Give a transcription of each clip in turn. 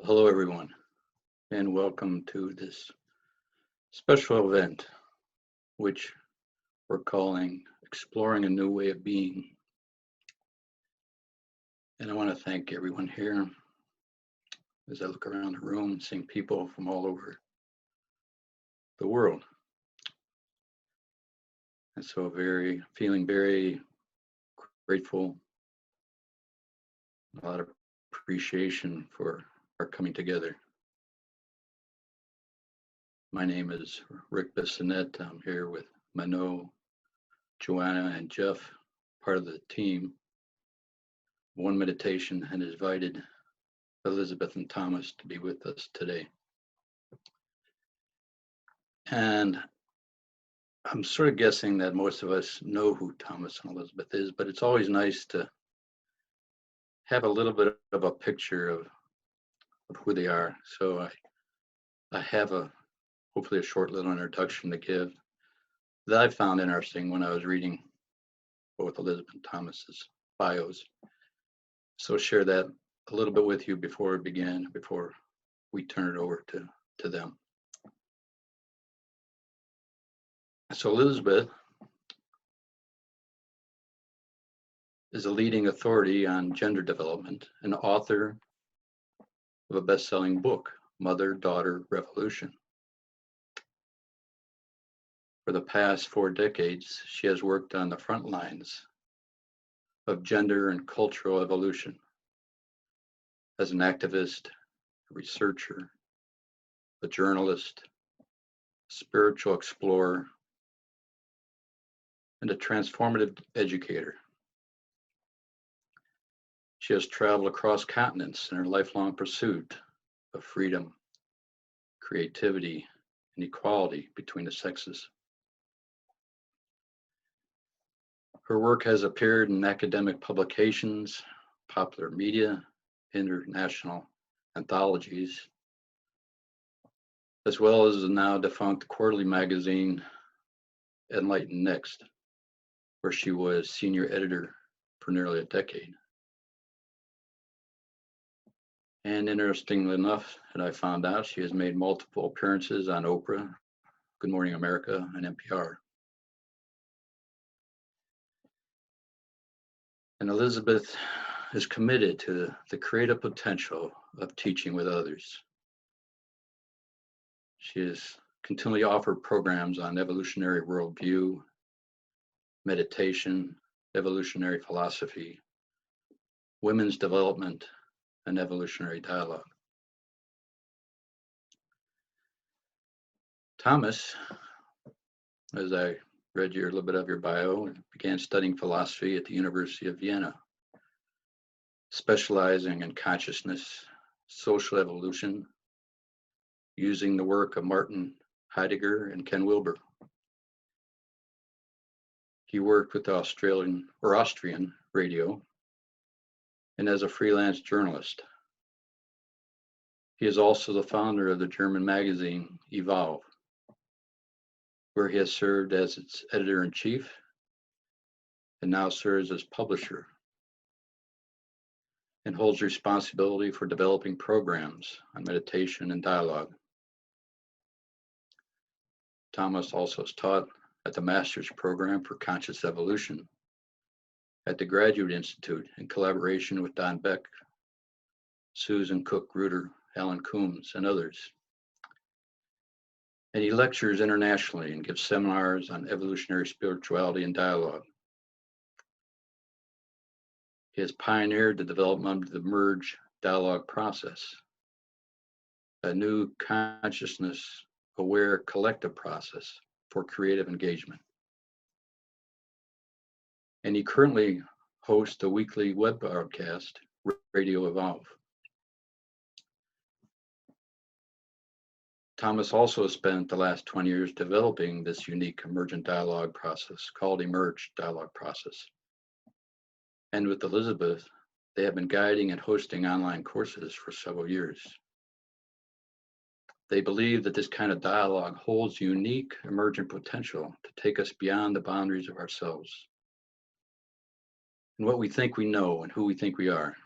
Hello, everyone, and welcome to this special event, which we're calling Exploring a New Way of Being. And I want to thank everyone here as I look around the room, seeing people from all over the world. And so, feeling very grateful, a lot of appreciation for our coming together. My name is Rick Bissonette. I'm here with Mano, Joanna, and Jeff, part of the team. One Meditation and invited Elizabeth and Thomas to be with us today. And I'm sort of guessing that most of us know who Thomas and Elizabeth is, but it's always nice to have a little bit of a picture of who they are. So I have hopefully a short little introduction to give that I found interesting when I was reading both Elizabeth and Thomas's bios. So share that a little bit with you before we turn it over to them. So Elizabeth is a leading authority on gender development and author of a best-selling book, Mother-Daughter Revolution. For the past 4 decades, she has worked on the front lines of gender and cultural evolution as an activist, a researcher, a journalist, spiritual explorer, and a transformative educator. She has traveled across continents in her lifelong pursuit of freedom, creativity, and equality between the sexes. Her work has appeared in academic publications, popular media, international anthologies, as well as the now defunct quarterly magazine Enlighten Next, where she was senior editor for nearly a decade. And interestingly enough, that I found out, she has made multiple appearances on Oprah, Good Morning America, and NPR. And Elizabeth is committed to the creative potential of teaching with others. She has continually offered programs on evolutionary worldview, meditation, evolutionary philosophy, women's development, and evolutionary dialogue. Thomas, as I read a little bit of your bio, began studying philosophy at the University of Vienna, specializing in consciousness, social evolution, using the work of Martin Heidegger and Ken Wilber. He worked with Austrian radio and as a freelance journalist. He is also the founder of the German magazine Evolve, where he has served as its editor-in-chief and now serves as publisher, and holds responsibility for developing programs on meditation and dialogue. Thomas also has taught at the Master's Program for Conscious Evolution at the Graduate Institute in collaboration with Don Beck, Susan Cook-Gruder, Alan Coombs, and others. And he lectures internationally and gives seminars on evolutionary spirituality and dialogue. He has pioneered the development of the merge dialogue process, a new consciousness-aware collective process for creative engagement. And he currently hosts a weekly web broadcast, Radio Evolve. Thomas also spent the last 20 years developing this unique emergent dialogue process called Emerge Dialogue Process. And with Elizabeth, they have been guiding and hosting online courses for several years. They believe that this kind of dialogue holds unique emergent potential to take us beyond the boundaries of ourselves and what we think we know and who we think we are.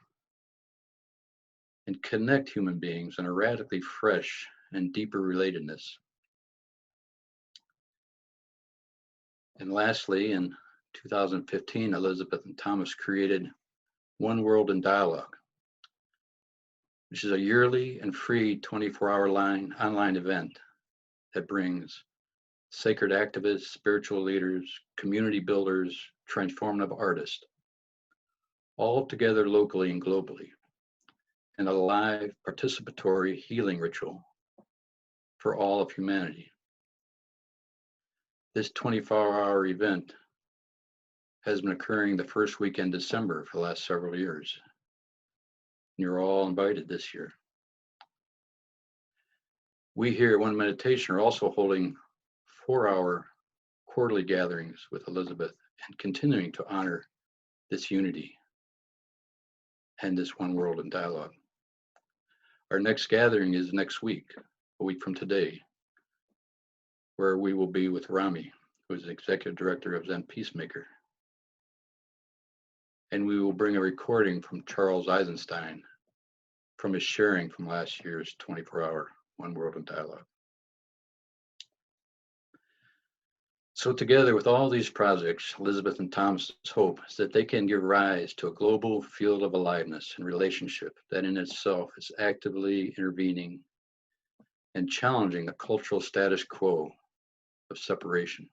and connect human beings in a radically fresh and deeper relatedness. And lastly, in 2015, Elizabeth and Thomas created One World in Dialogue, which is a yearly and free 24-hour online event that brings sacred activists, spiritual leaders, community builders, transformative artists, all together locally and globally, in a live participatory healing ritual for all of humanity. This 24-hour event has been occurring the first week in December for the last several years. You're all invited this year. We here at One Meditation are also holding 4-hour quarterly gatherings with Elizabeth and continuing to honor this unity and this one world in dialogue. Our next gathering is next week, a week from today, where we will be with Rami, who is the executive director of Zen Peacemaker. And we will bring a recording from Charles Eisenstein from his sharing from last year's 24-hour One World in Dialogue. So together with all these projects, Elizabeth and Thomas's hope is that they can give rise to a global field of aliveness and relationship that in itself is actively intervening and challenging the cultural status quo of separation.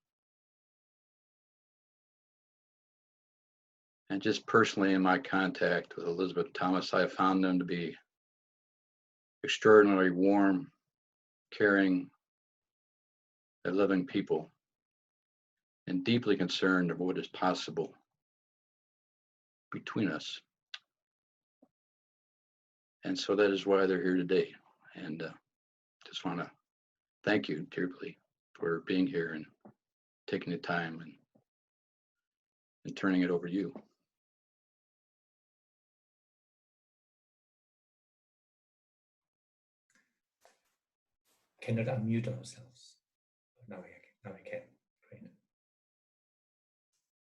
And just personally in my contact with Elizabeth and Thomas, I have found them to be extraordinarily warm, caring, and loving people, and deeply concerned of what is possible between us. And so that is why they're here today. And just want to thank you dearly for being here and taking the time and turning it over to you. Cannot unmute ourselves. Now we can. Great.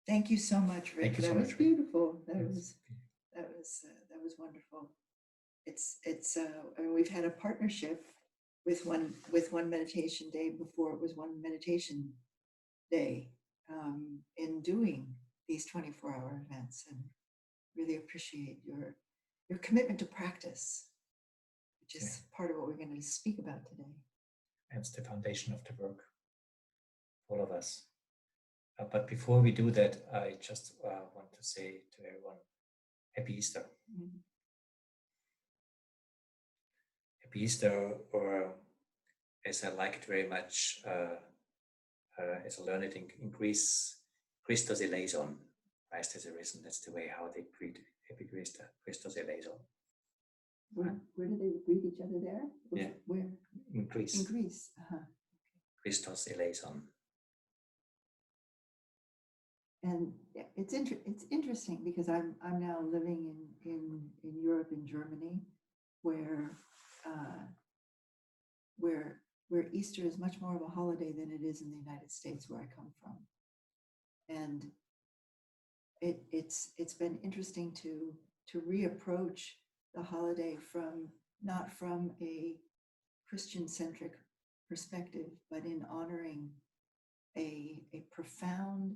Thank you so much, Rick. Thank you so That much, was Rick. beautiful. That was wonderful. I mean, we've had a partnership with one meditation day before it was One Meditation Day in doing these 24-hour events, and really appreciate your commitment to practice, which is part of what we're going to speak about today. And it's the foundation of the work, all of us. But before we do that, I just want to say to everyone, Happy Easter. Mm-hmm. Happy Easter, or as I like it very much, as I learned it in Greece, Christos eleison, Christ has arisen. That's the way how they greet Happy Easter, Christos eleison. Where do they greet each other there? Yeah. Where? In Greece. In Greece. Uh-huh. Christos eleison. And it's interesting because I'm now living in Europe, in Germany, where Easter is much more of a holiday than it is in the United States, where I come from. And it's been interesting to reapproach the holiday not from a Christian-centric perspective, but in honoring a profound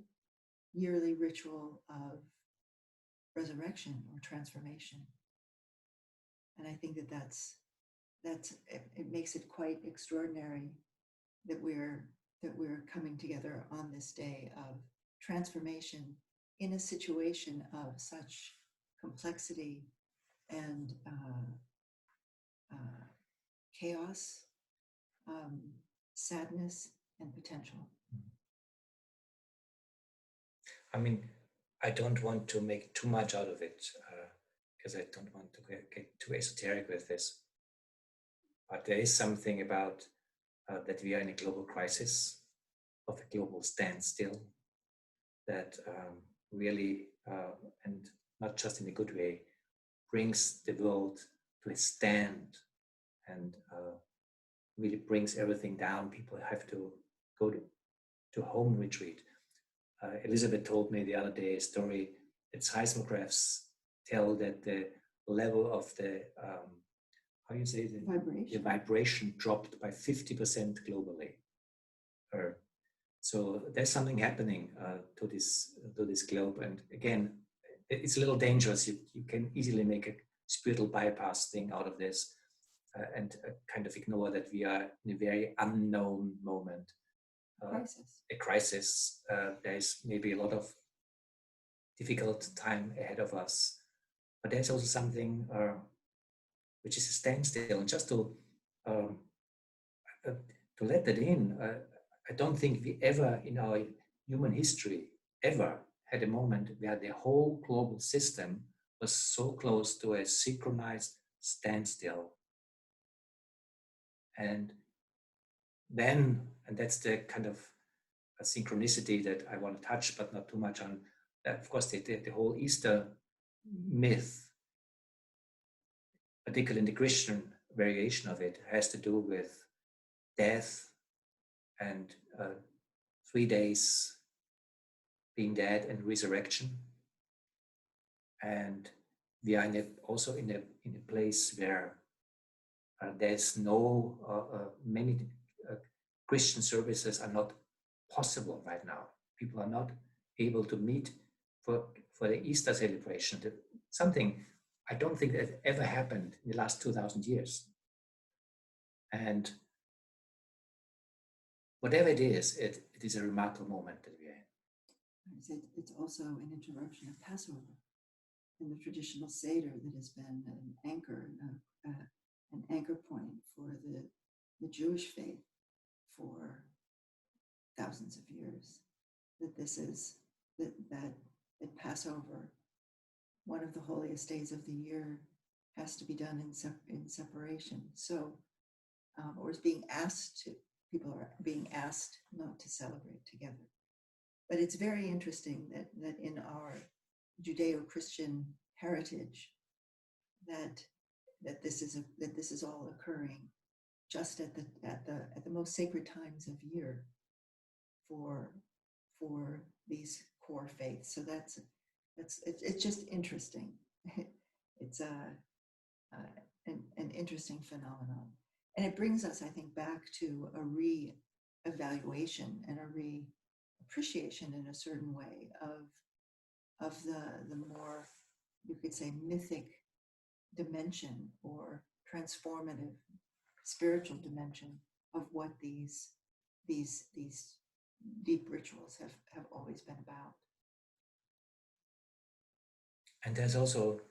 yearly ritual of resurrection or transformation. And I think it makes it quite extraordinary that we're coming together on this day of transformation in a situation of such complexity and chaos, sadness, and potential. I mean, I don't want to make too much out of it because I don't want to get too esoteric with this. But there is something about that we are in a global crisis, of a global standstill, that really, and not just in a good way, brings the world to a stand and really brings everything down. People have to go to home retreat. Elizabeth told me the other day a story that seismographs tell that the level of the how you say the Vibration. vibration dropped by 50% globally. So there's something happening to this globe, and again, it's a little dangerous. You can easily make a spiritual bypass thing out of this, and kind of ignore that we are in a very unknown moment, a crisis. There's maybe a lot of difficult time ahead of us, but there's also something which is a standstill. And just to let that in, I don't think we ever in our human history ever had a moment where the whole global system was so close to a synchronized standstill. And then, and that's the kind of a synchronicity that I want to touch, but not too much on. Of course, the whole Easter myth, particularly in the Christian variation of it, has to do with death and 3 days being dead and resurrection. And we are also in a place where there's no, many Christian services are not possible right now. People are not able to meet for the Easter celebration. Something I don't think that ever happened in the last 2,000 years. And whatever it is a remarkable moment that we are in. It's also an interruption of Passover and the traditional Seder that has been an anchor point for the Jewish faith for thousands of years. That this is that at Passover, one of the holiest days of the year has to be done in separation. So, or is being asked to. People are being asked not to celebrate together. But it's very interesting that in our Judeo-Christian heritage, that this is all occurring just at the most sacred times of year for these core faiths. So it's just interesting. It's an interesting phenomenon. And it brings us, I think, back to a re-evaluation and a re-appreciation in a certain way of the more, you could say, mythic dimension or transformative spiritual dimension of what these deep rituals have always been about. And there's also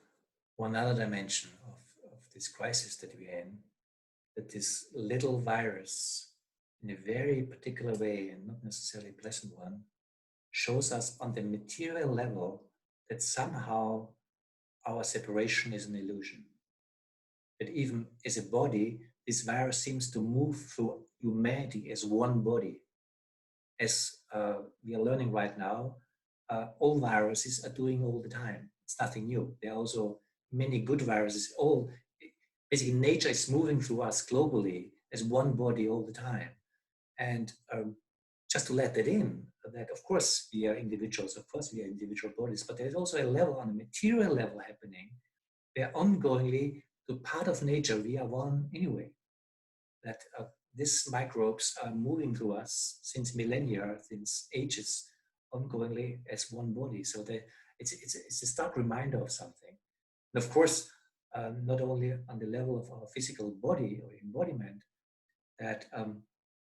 one other dimension of this crisis that we're in, that this little virus, in a very particular way and not necessarily a pleasant one, shows us on the material level that somehow our separation is an illusion. That even as a body, this virus seems to move through humanity as one body. As we are learning right now, all viruses are doing all the time. It's nothing new. There are also many good viruses. Basically, nature is moving through us globally as one body all the time. And just to let that in, that of course we are individuals, of course we are individual bodies, but there's also a level on a material level happening where ongoingly, to part of nature, we are one anyway. That these microbes are moving through us since millennia, since ages, ongoingly as one body. So it's a stark reminder of something. And of course, not only on the level of our physical body or embodiment, that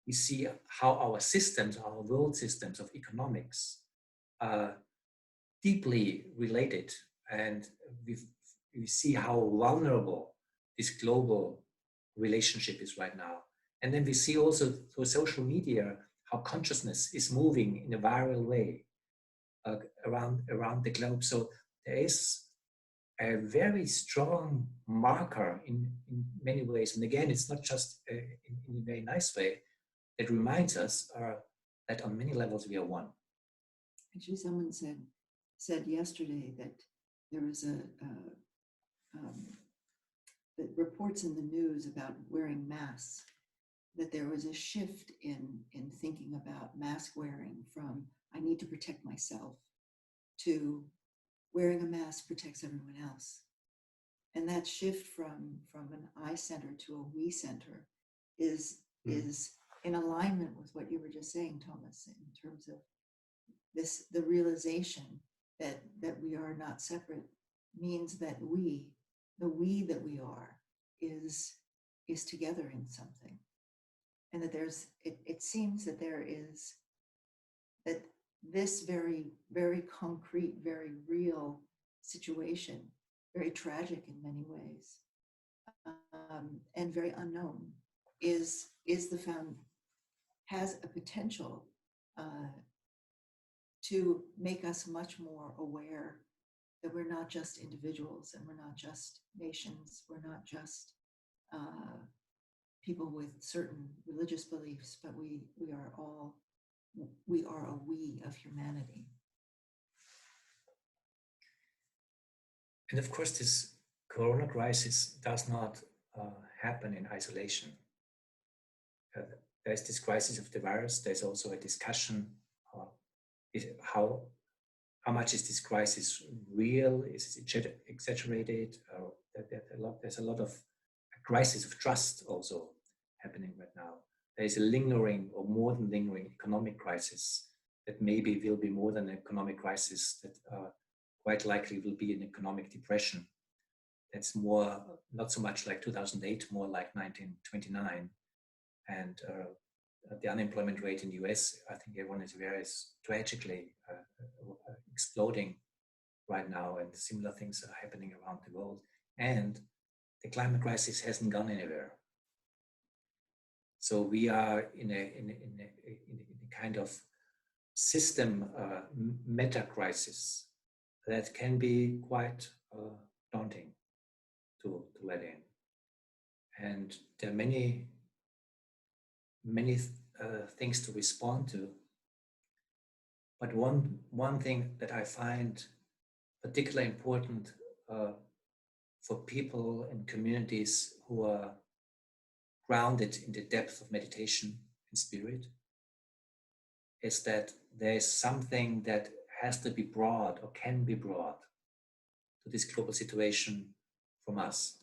we see how our systems, our world systems of economics are deeply related, and we see how vulnerable this global relationship is right now. And then we see also through social media how consciousness is moving in a viral way around the globe. So there is a very strong marker in many ways. And again, it's not just in a very nice way. It reminds us that on many levels we are one. Actually, someone said yesterday that there was the reports in the news about wearing masks, that there was a shift in thinking about mask wearing from I need to protect myself to wearing a mask protects everyone else. And that shift from an I center to a we center is in alignment with what you were just saying, Thomas, in terms of the realization that we are not separate means that the we that we are is together in something. And that it seems that there is, that this very, very concrete, very real situation, very tragic in many ways, and very unknown, has a potential to make us much more aware that we're not just individuals, and we're not just nations, we're not just people with certain religious beliefs, but we are a we of humanity. And of course, this corona crisis does not happen in isolation. There's this crisis of the virus. There's also a discussion how much is this crisis real? Is it exaggerated? There's a lot of a crisis of trust also happening right now. There is a lingering, or more than lingering, economic crisis that maybe will be more than an economic crisis, that quite likely will be an economic depression. That's more, not so much like 2008, more like 1929. And the unemployment rate in the US, I think everyone is aware, is tragically exploding right now, and similar things are happening around the world. And the climate crisis hasn't gone anywhere. So we are in a kind of system meta crisis that can be quite daunting to let in. And there are many things to respond to. But one thing that I find particularly important for people and communities who are grounded in the depth of meditation and spirit is that there is something that has to be brought, or can be brought, to this global situation from us.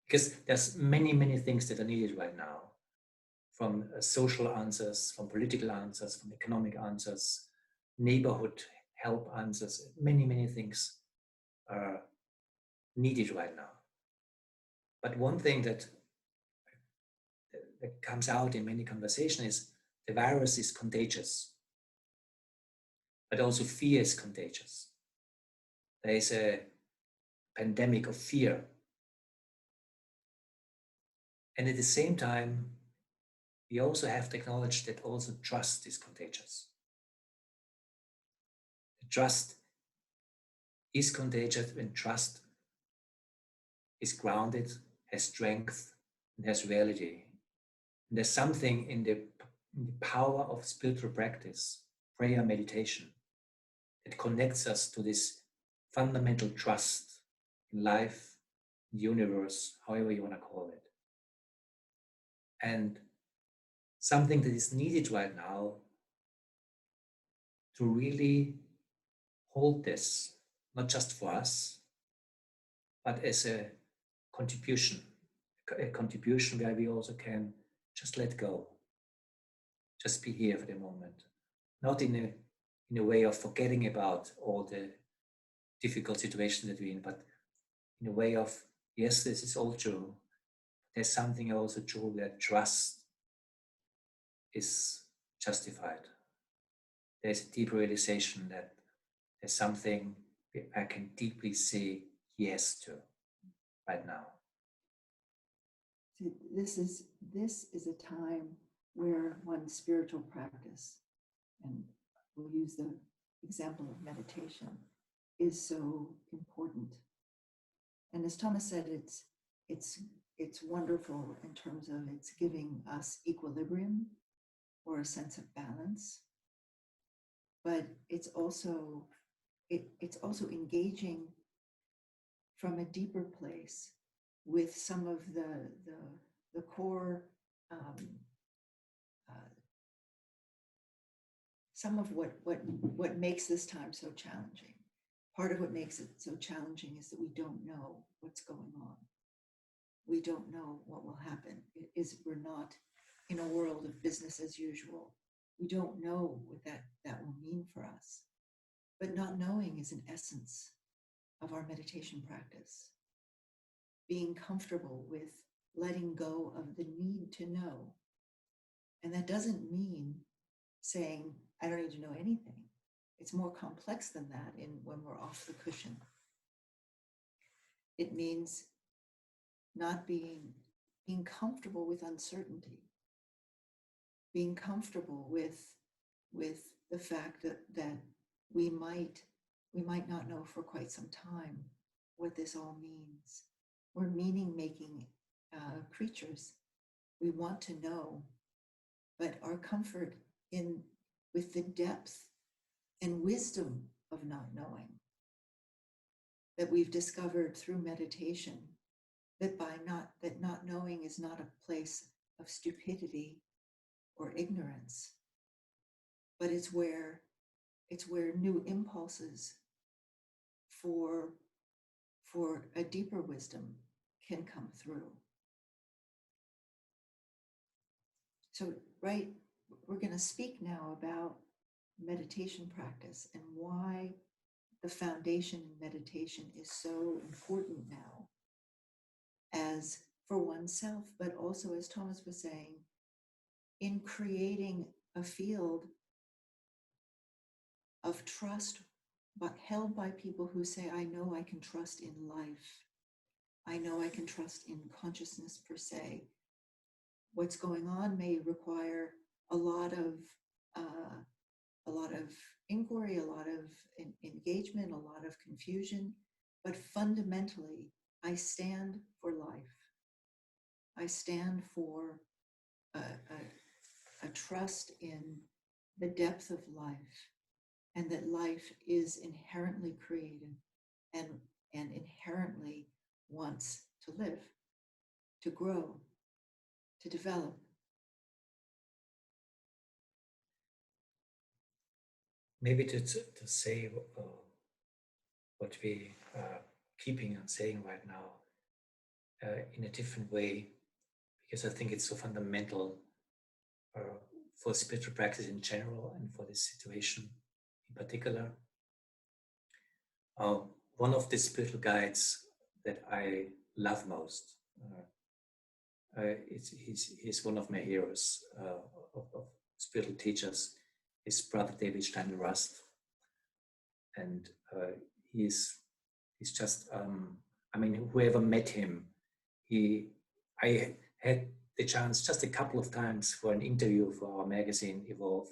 Because there's many things that are needed right now, from social answers, from political answers, from economic answers, neighborhood help answers. Many things are needed right now. But one thing that comes out in many conversations is the virus is contagious, but also fear is contagious. There is a pandemic of fear. And at the same time, we also have to acknowledge that also trust is contagious. Trust is contagious when trust is grounded, has strength, and has reality. And there's something in the power of spiritual practice, prayer, meditation, that connects us to this fundamental trust in life, in the universe, however you want to call it. And something that is needed right now to really hold this, not just for us, but as a contribution where we also can just let go, just be here for the moment, not in a way of forgetting about all the difficult situations that we're in, but in a way of, yes, this is all true. There's something also true where trust is justified. There's a deep realization that there's something I can deeply say yes to right now. See, this is a time where one's spiritual practice, and we'll use the example of meditation, is so important. And as Thomas said, it's wonderful in terms of it's giving us equilibrium or a sense of balance, but it's also engaging from a deeper place with some of the core, some of what makes this time so challenging. part of what makes it so challenging is that we don't know what's going on. We don't know what will happen. We're not in a world of business as usual. We don't know what that will mean for us. But not knowing is an essence of our meditation practice. Being comfortable with letting go of the need to know. And that doesn't mean saying, I don't need to know anything. It's more complex than that when we're off the cushion. It means not being comfortable with uncertainty, being comfortable with the fact that we might not know for quite some time what this all means. We're meaning-making creatures. We want to know, but our comfort with the depth and wisdom of not knowing that we've discovered through meditation, that not knowing is not a place of stupidity or ignorance, but it's where new impulses for a deeper wisdom can come through. So, right, we're going to speak now about meditation practice and why the foundation in meditation is so important now, as for oneself, but also, as Thomas was saying, in creating a field of trust, but held by people who say, I know I can trust in life. I know I can trust in consciousness per se. What's going on may require a lot of inquiry, a lot of engagement, a lot of confusion, but fundamentally, I stand for life. I stand for a trust in the depth of life, and that life is inherently creative and inherently wants to live, to grow, to develop. Maybe to say what we are keeping on saying right now in a different way, because I think it's so fundamental for spiritual practice in general and for this situation in particular. One of the spiritual guides that I love most, he's one of my heroes of spiritual teachers, is Brother David Steininger. And he's just, whoever met him, I had the chance just a couple of times for an interview for our magazine, Evolve,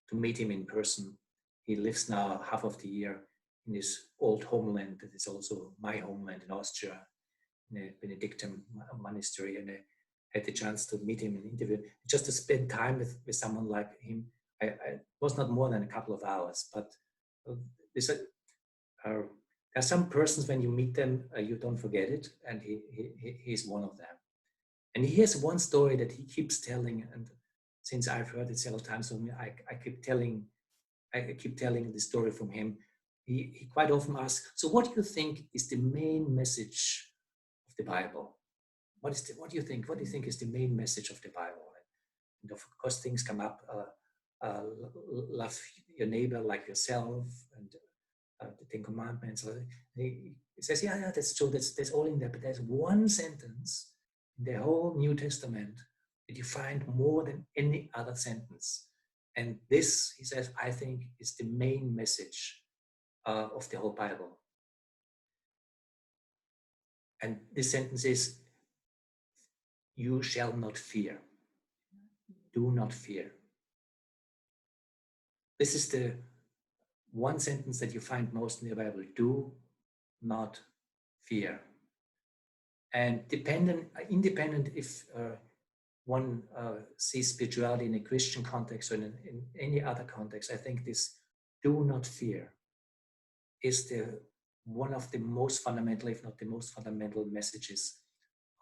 to meet him in person. He lives now half of the year in his old homeland that is also my homeland in Austria, in a Benedictine monastery, and I had the chance to meet him and interview, just to spend time with someone like him. I was not more than a couple of hours, but there are some persons, when you meet them, you don't forget it, and he's one of them. And he has one story that he keeps telling, and since I've heard it several times from him, I keep telling the story from him. He quite often asks, so what do you think is the main message of the Bible? What do you think? What do you think is the main message of the Bible? And of course, things come up. Love your neighbor like yourself, and the Ten Commandments. He says, yeah, that's true. That's all in there. But there's one sentence in the whole New Testament that you find more than any other sentence. And this, he says, I think is the main message of the whole Bible. And this sentence is, you shall not fear. Do not fear. This is the one sentence that you find most in the Bible. Do not fear. And independent if one sees spirituality in a Christian context or in any other context, I think this do not fear is one of the most fundamental, if not the most fundamental messages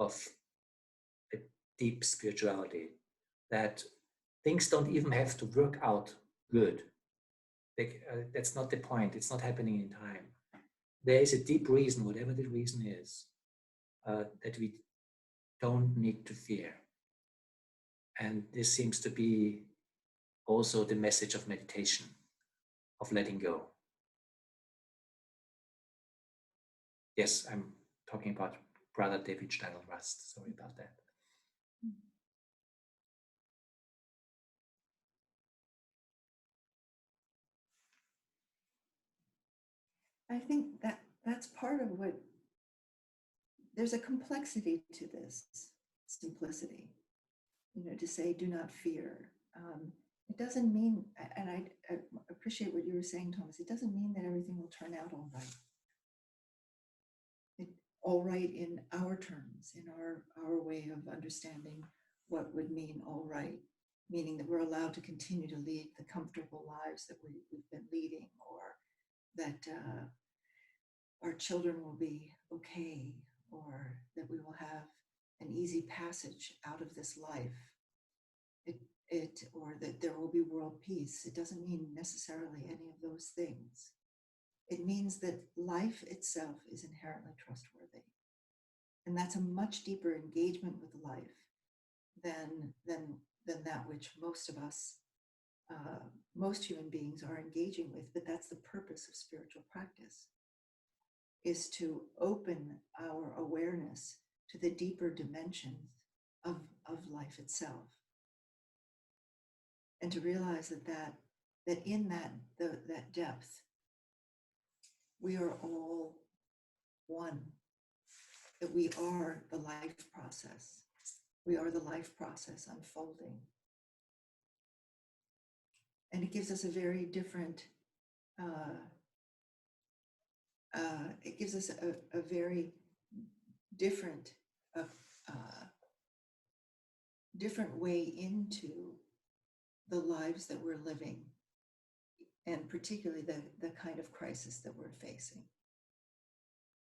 of a deep spirituality, that things don't even have to work out good. That's not the point. It's not happening in time. there is a deep reason, whatever the reason is, that we don't need to fear. And this seems to be also the message of meditation, of letting go. Yes, I'm talking about Brother David Steiner-Rust. Sorry about that. I think that that's part of what, there's a complexity to this simplicity, to say, do not fear. It doesn't mean, and I appreciate what you were saying, Thomas, it doesn't mean that everything will turn out all right. All right in our terms, in our way of understanding what would mean all right, meaning that we're allowed to continue to lead the comfortable lives that we've been leading, or that our children will be okay, or that we will have an easy passage out of this life, or that there will be world peace. It doesn't mean necessarily any of those things. It means that life itself is inherently trustworthy. And that's a much deeper engagement with life than that which most of us, most human beings are engaging with. But that's the purpose of spiritual practice, is to open our awareness to the deeper dimensions of life itself. And to realize that in that depth, we are all one, that we are the life process. We are the life process unfolding. And it gives us a very different, it gives us a very different, different way into the lives that we're living, and particularly the kind of crisis that we're facing.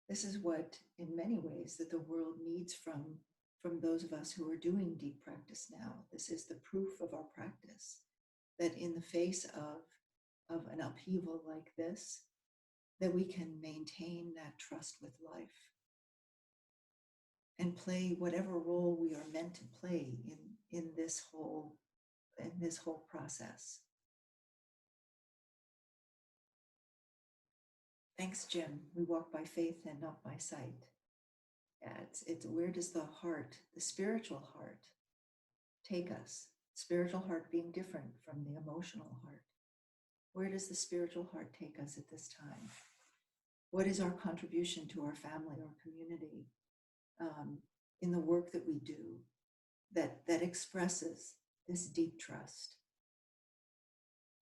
This is what, in many ways, that the world needs from those of us who are doing deep practice now. This is the proof of our practice, that in the face of an upheaval like this, that we can maintain that trust with life and play whatever role we are meant to play in this whole process. Thanks, Jim. We walk by faith and not by sight. Yeah, it's where does the heart, the spiritual heart, take us? Spiritual heart being different from the emotional heart. Where does the spiritual heart take us at this time? What is our contribution to our family or community in the work that we do that expresses this deep trust,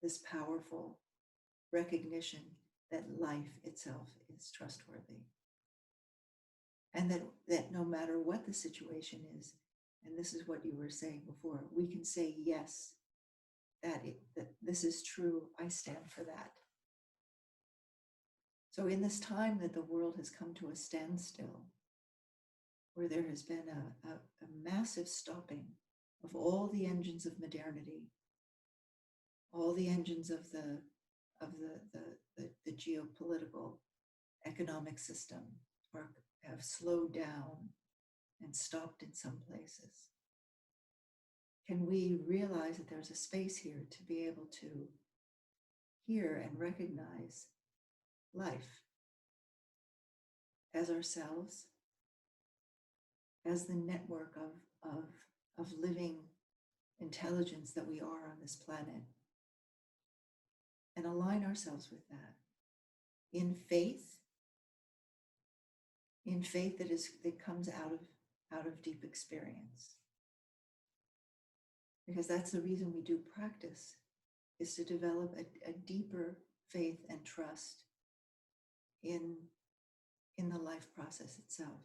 this powerful recognition that life itself is trustworthy? And that no matter what the situation is, and this is what you were saying before, we can say, yes, that this is true, I stand for that. So in this time that the world has come to a standstill, where there has been a massive stopping of all the engines of modernity, all the engines of the geopolitical economic system have slowed down and stopped in some places. Can we realize that there's a space here to be able to hear and recognize life as ourselves, as the network of living intelligence that we are on this planet, and align ourselves with that in faith that comes out of deep experience. Because that's the reason we do practice, is to develop a deeper faith and trust in the life process itself.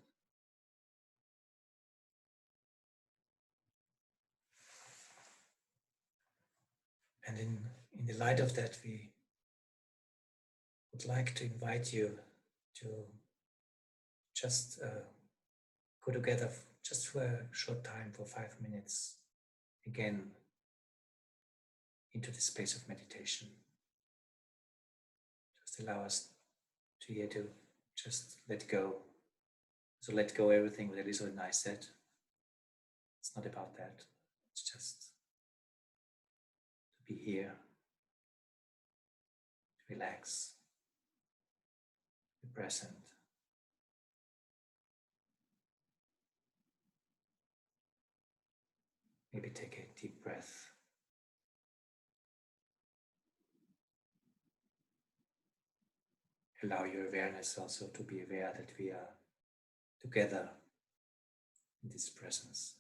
And in the light of that, we would like to invite you to just go together just for a short time, for 5 minutes, again, into the space of meditation. Just allow us to Just let go. So let go everything that is what I said. It's not about that. It's just to be here, to relax, be present. Maybe take a deep breath. Allow your awareness also to be aware that we are together in this presence.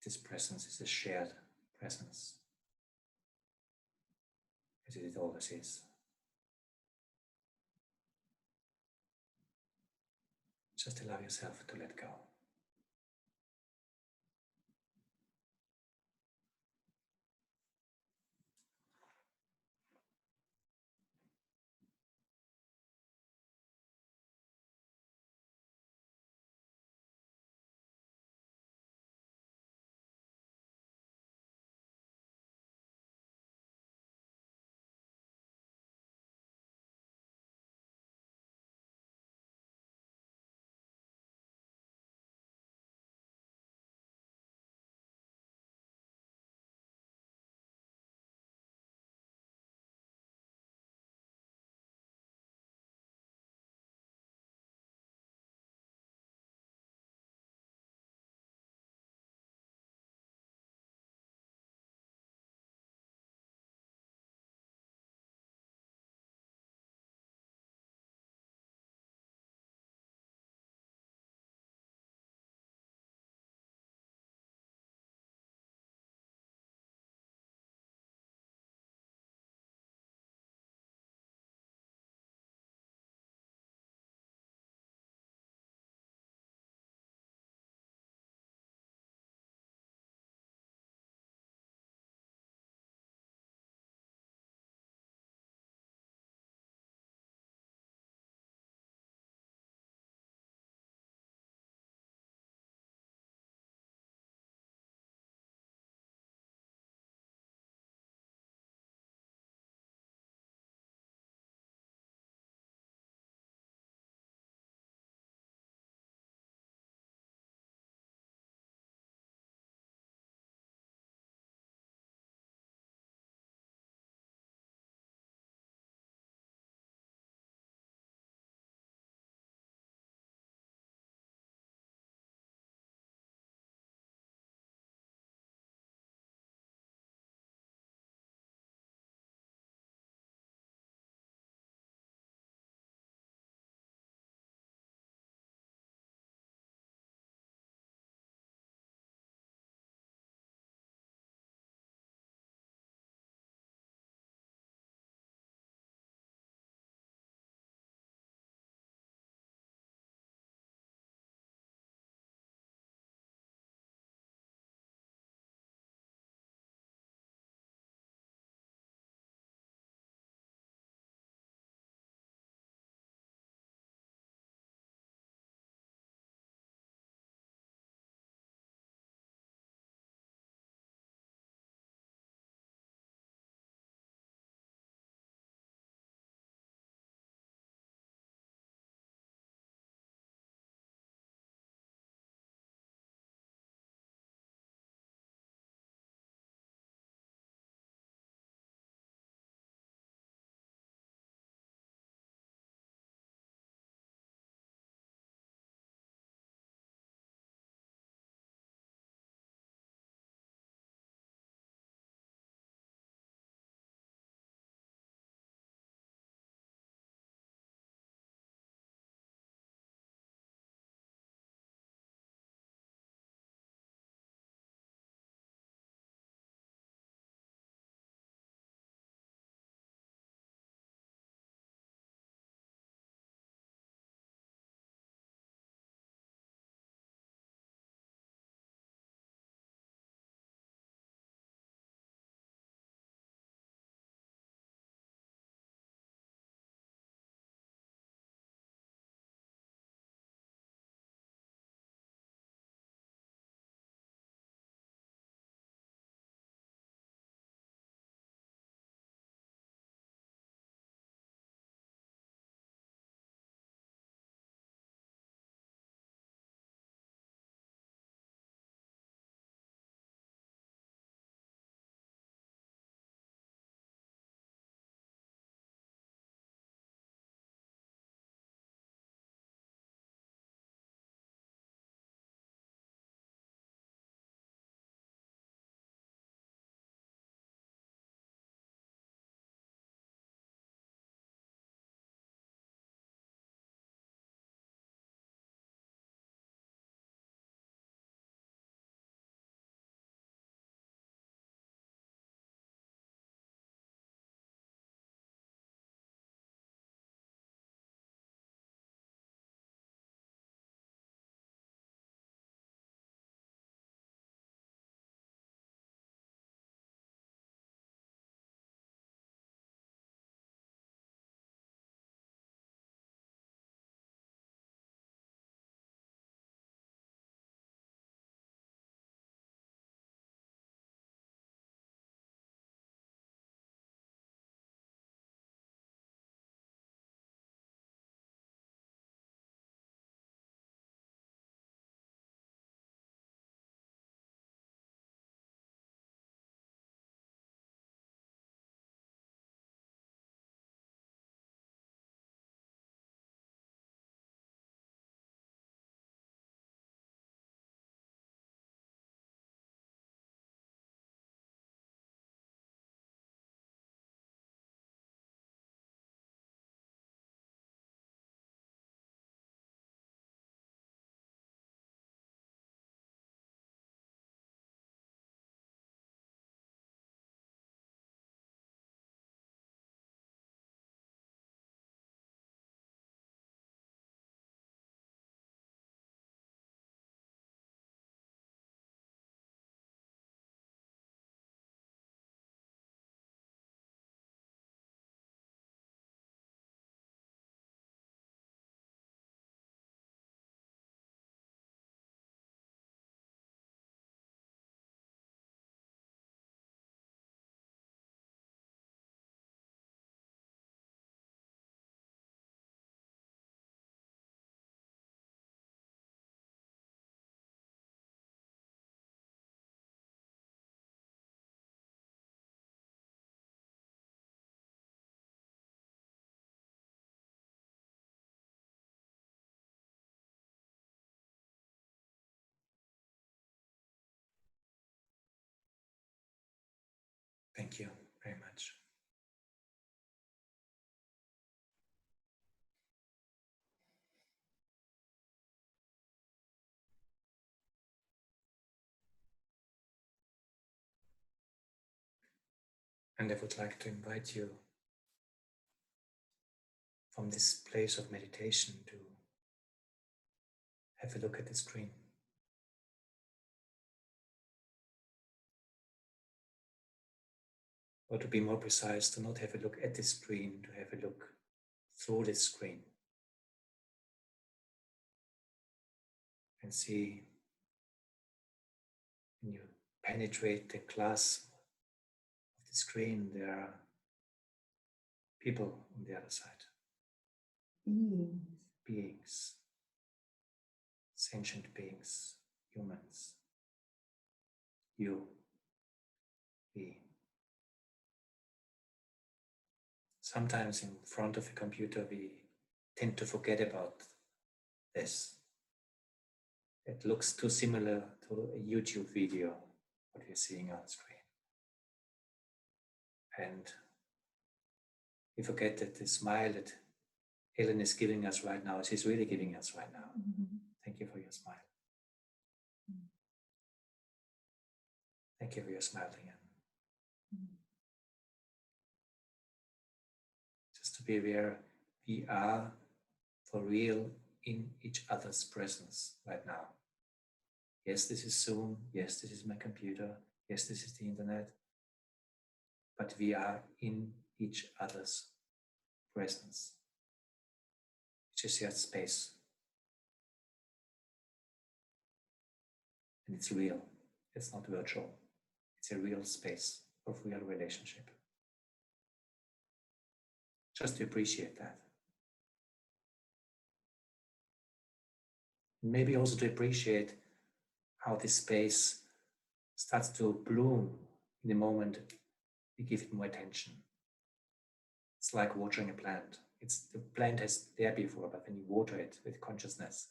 This presence is a shared presence, as it always is. Just allow yourself to let go. Thank you very much. And I would like to invite you from this place of meditation to have a look at the screen. Or to be more precise, to not have a look at the screen, to have a look through the screen. And see, when you penetrate the glass of the screen, there are people on the other side. Beings, sentient beings, humans, you, we. Sometimes in front of a computer we tend to forget about this. It looks too similar to a YouTube video, what we're seeing on screen. And we forget that the smile that Helen is giving us right now, she's really giving us right now. Thank you for your smile. Thank you for your smile again. Just to be aware, we are for real in each other's presence right now. Yes, this is Zoom. Yes, this is my computer. Yes, this is the internet. But we are in each other's presence. It's a shared space. And it's real. It's not virtual. It's a real space of real relationship. Just to appreciate that. Maybe also to appreciate how this space starts to bloom in the moment we give it more attention. It's like watering a plant. The plant has there before, but when you water it with consciousness,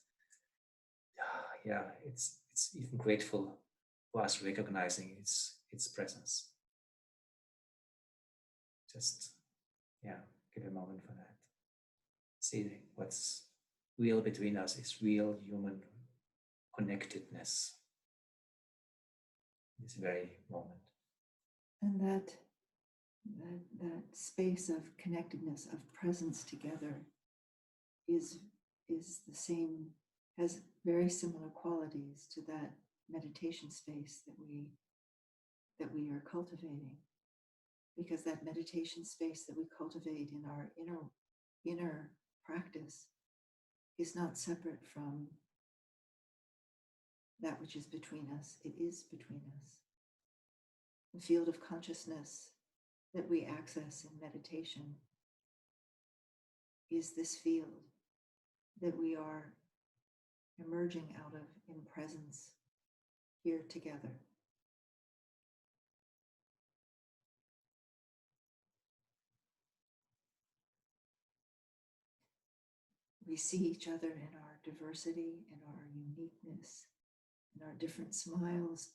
it's even grateful for us recognizing its presence. Just give a moment for that. See what's real between us is real human connectedness in this very moment. And that space of connectedness, of presence together is the same, has very similar qualities to that meditation space that we are cultivating. Because that meditation space that we cultivate in our inner practice is not separate from that which is between us. It is between us. The field of consciousness that we access in meditation is this field that we are emerging out of in presence here together. We see each other in our diversity, in our uniqueness, in our different smiles,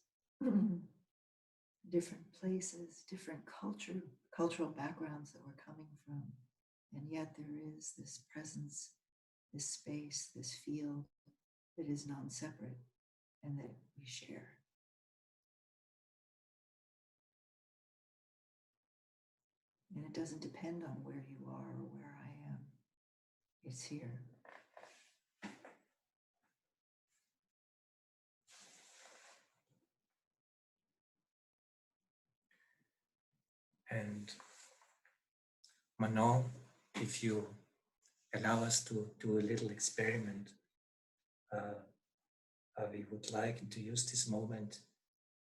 different places, different cultural backgrounds that we're coming from. And yet there is this presence, this space, this field that is non-separate and that we share. And it doesn't depend on where you are or where I am. It's here. And Manon, if you allow us to do a little experiment, we would like to use this moment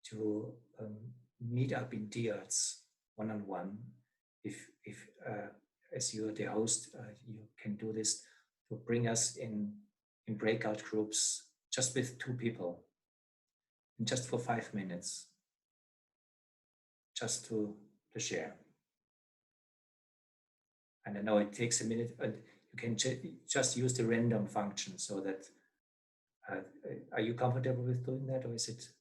to meet up in Diaz one-on-one. If as you are the host, you can do this to bring us in breakout groups, just with 2 people, and just for 5 minutes, just to share. And I know it takes a minute, and you can just use the random function so that, are you comfortable with doing that, or is it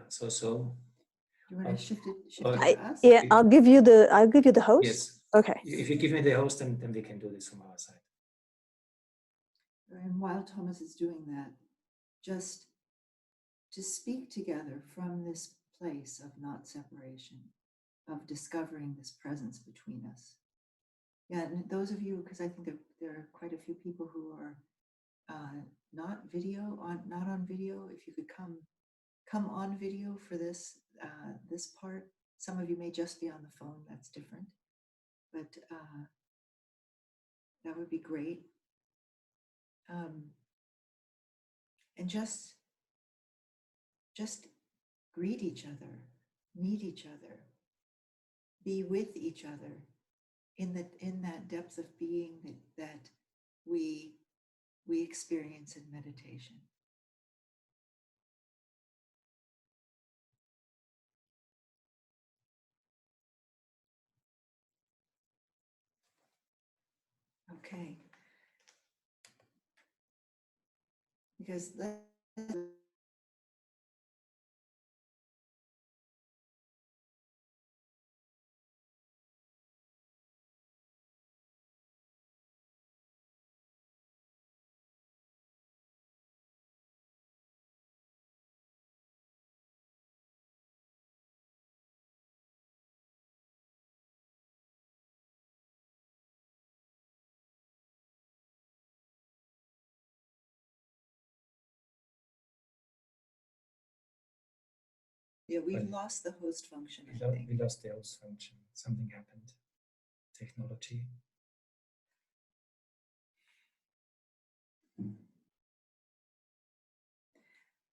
so? You want to shift it I- to us? Yeah, I'll give you the host. Yes. Okay. If you give me the host, then we can do this from our side. And while Thomas is doing that, just to speak together from this place of not separation, of discovering this presence between us. Yeah, and those of you, because I think there are quite a few people who are not on video. If you could come on video for this this part. Some of you may just be on the phone. That's different, but that would be great. And just greet each other, meet each other, be with each other in that depth of being that we experience in meditation. Okay. Because yeah, we've lost the host function, I think. We lost the host function. Something happened. Technology.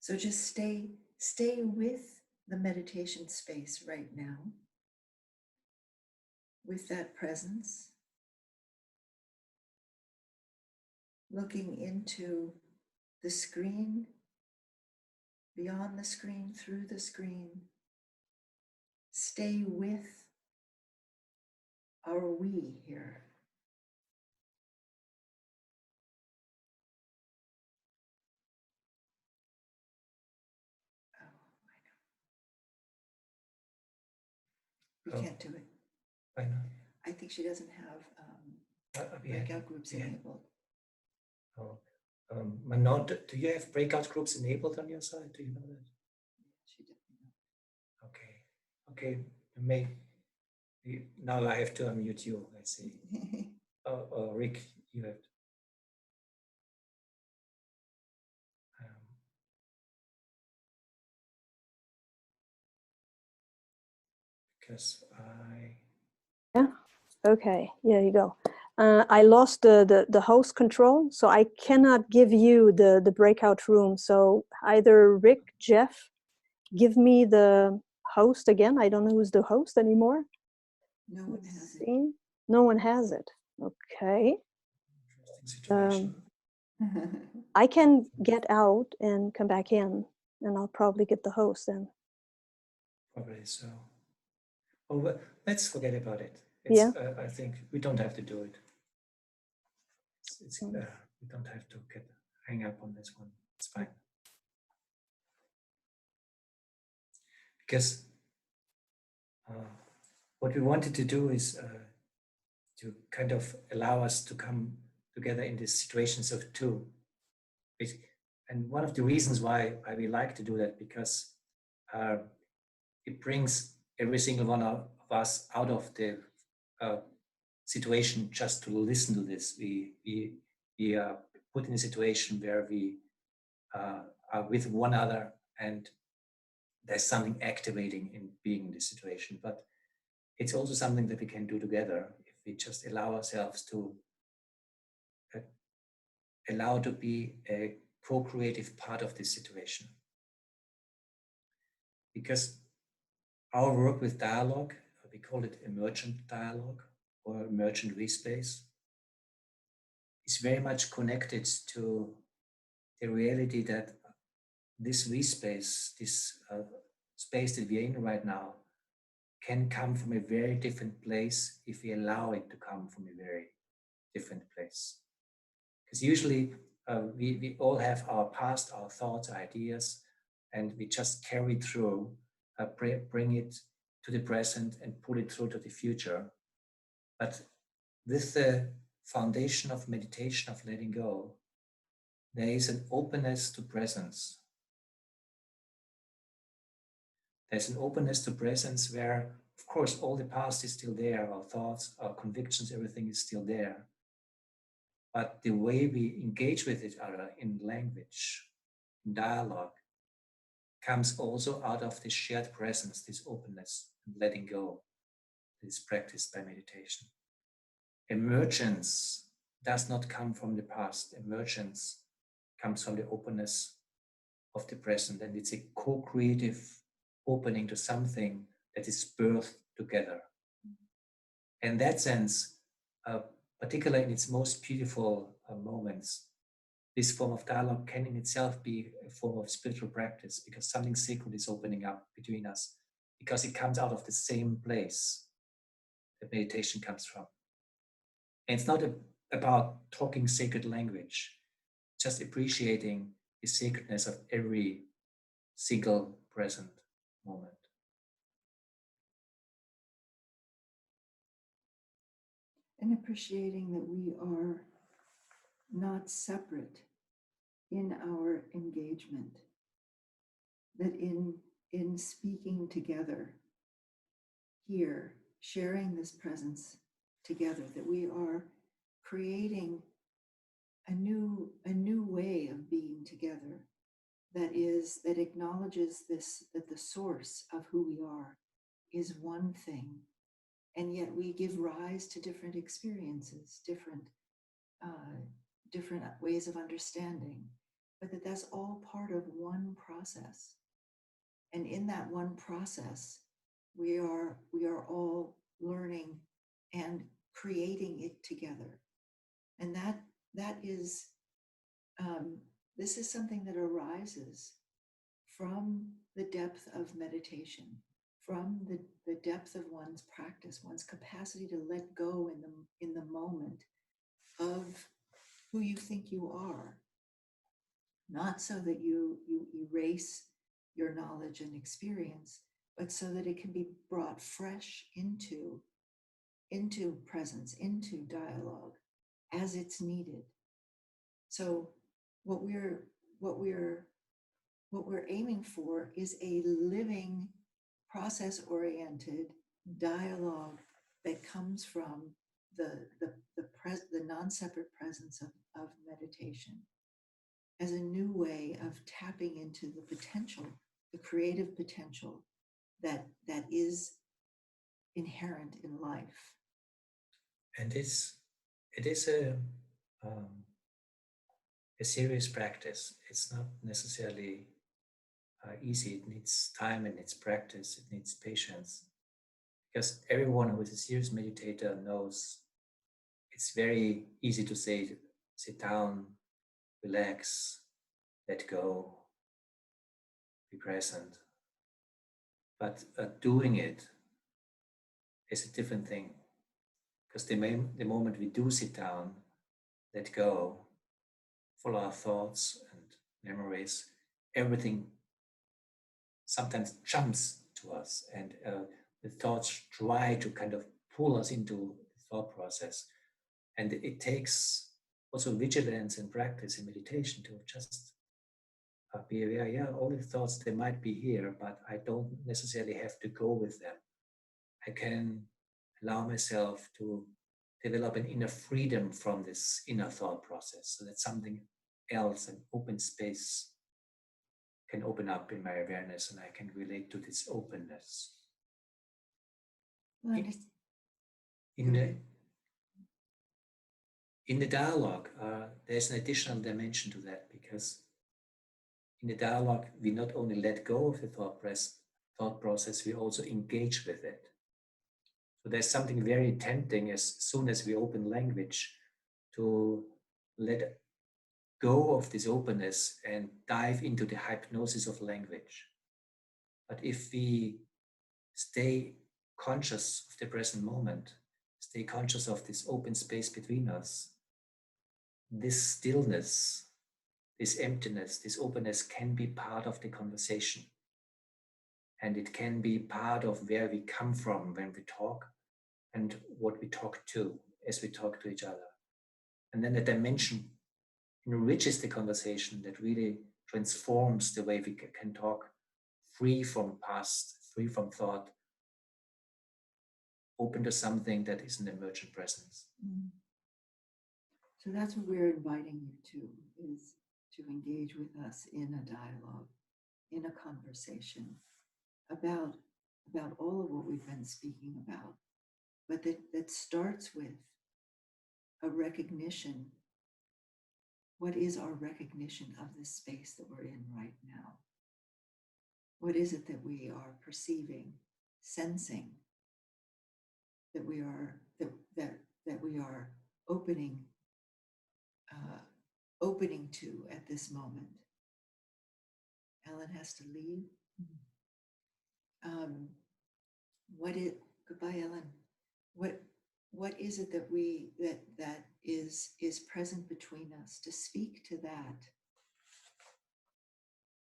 So just stay with the meditation space right now, with that presence, looking into the screen, beyond the screen, through the screen. Stay with our we here. Oh, I know. We can't do it. I know. I think she doesn't have breakout groups enabled. Oh, Manon, do you have breakout groups enabled on your side? Do you know that? She definitely not. Okay. Okay. Now I have to unmute you. I see. Rick, you have. Because Yeah. Okay. Yeah, you go. I lost the host control, so I cannot give you the breakout room. So either Rick, Jeff, give me the host again. I don't know who's the host anymore. No one has it. See? No one has it. Okay. interesting situation. I can get out and come back in, and I'll probably get the host then. Probably so. Oh, well, let's forget about it. Yeah. I think we don't have to do it. We don't have to hang up on this one. It's fine. Because what we wanted to do is to kind of allow us to come together in these situations of two. And one of the reasons why we like to do that, because it brings every single one of us out of the situation just to listen to this. We are put in a situation where we are with one another, and there's something activating in being in this situation. But it's also something that we can do together if we just allow ourselves to allow to be a co-creative part of this situation. Because our work with dialogue, we call it emergent dialogue or emergent respace, is very much connected to the reality that this respace, this space that we're in right now, can come from a very different place if we allow it to come from a very different place. Because usually we all have our past, our thoughts, our ideas, and we just carry through bring it to the present and pull it through to the future. But with the foundation of meditation, of letting go, there is an openness to presence. There's an openness to presence where, of course, all the past is still there, our thoughts, our convictions, everything is still there. But the way we engage with each other in language, in dialogue, comes also out of this shared presence, this openness and letting go that is practiced by meditation. Emergence does not come from the past. Emergence comes from the openness of the present, and it's a co-creative opening to something that is birthed together. In that sense, particularly in its most beautiful moments, this form of dialogue can in itself be a form of spiritual practice, because something sacred is opening up between us, because it comes out of the same place that meditation comes from. And it's not about talking sacred language, just appreciating the sacredness of every single present moment. And appreciating that we are not separate in our engagement, that in speaking together here, sharing this presence together, that we are creating a new way of being together that acknowledges this, that the source of who we are is one thing, and yet we give rise to different experiences, different ways of understanding, but that's all part of one process. And in that one process, we are all learning and creating it together. And that is this is something that arises from the depth of meditation, from the depth of one's practice, one's capacity to let go in the moment of who you think you are, not so that you erase your knowledge and experience, but so that it can be brought fresh into presence, into dialogue as it's needed. So what we're aiming for is a living, process-oriented dialogue that comes from the non-separate presence of meditation as a new way of tapping into the potential, the creative potential that is inherent in life. And it is a serious practice. It's not necessarily easy. It needs time, it needs practice, it needs patience. Because everyone who is a serious meditator knows it's very easy to say, sit down, relax, let go, be present. But doing it is a different thing. Because the moment we do sit down, let go, follow our thoughts and memories, everything sometimes jumps to us, and the thoughts try to kind of pull us into the thought process. And it takes also vigilance and practice in meditation to just be aware, yeah, all the thoughts, they might be here, but I don't necessarily have to go with them. I can allow myself to develop an inner freedom from this inner thought process, so that something else, an open space, can open up in my awareness, and I can relate to this openness. Well, in the dialogue, there's an additional dimension to that, because in the dialogue, we not only let go of the thought process, we also engage with it. So there's something very tempting as soon as we open language to let go of this openness and dive into the hypnosis of language. But if we stay conscious of the present moment, stay conscious of this open space between us, this stillness, this emptiness, this openness can be part of the conversation. and it can be part of where we come from when we talk and what we talk to as we talk to each other. And then the dimension enriches the conversation that really transforms the way we can talk, free from past, free from thought, open to something that is an emergent presence. Mm. So that's what we're inviting you to, is to engage with us in a dialogue, in a conversation about all of what we've been speaking about, but that starts with a recognition. What is our recognition of this space that we're in right now? What is it that we are perceiving, sensing, that we are that we are opening to at this moment? Ellen has to leave. Goodbye, Ellen. What is it that is present between us, to speak to that?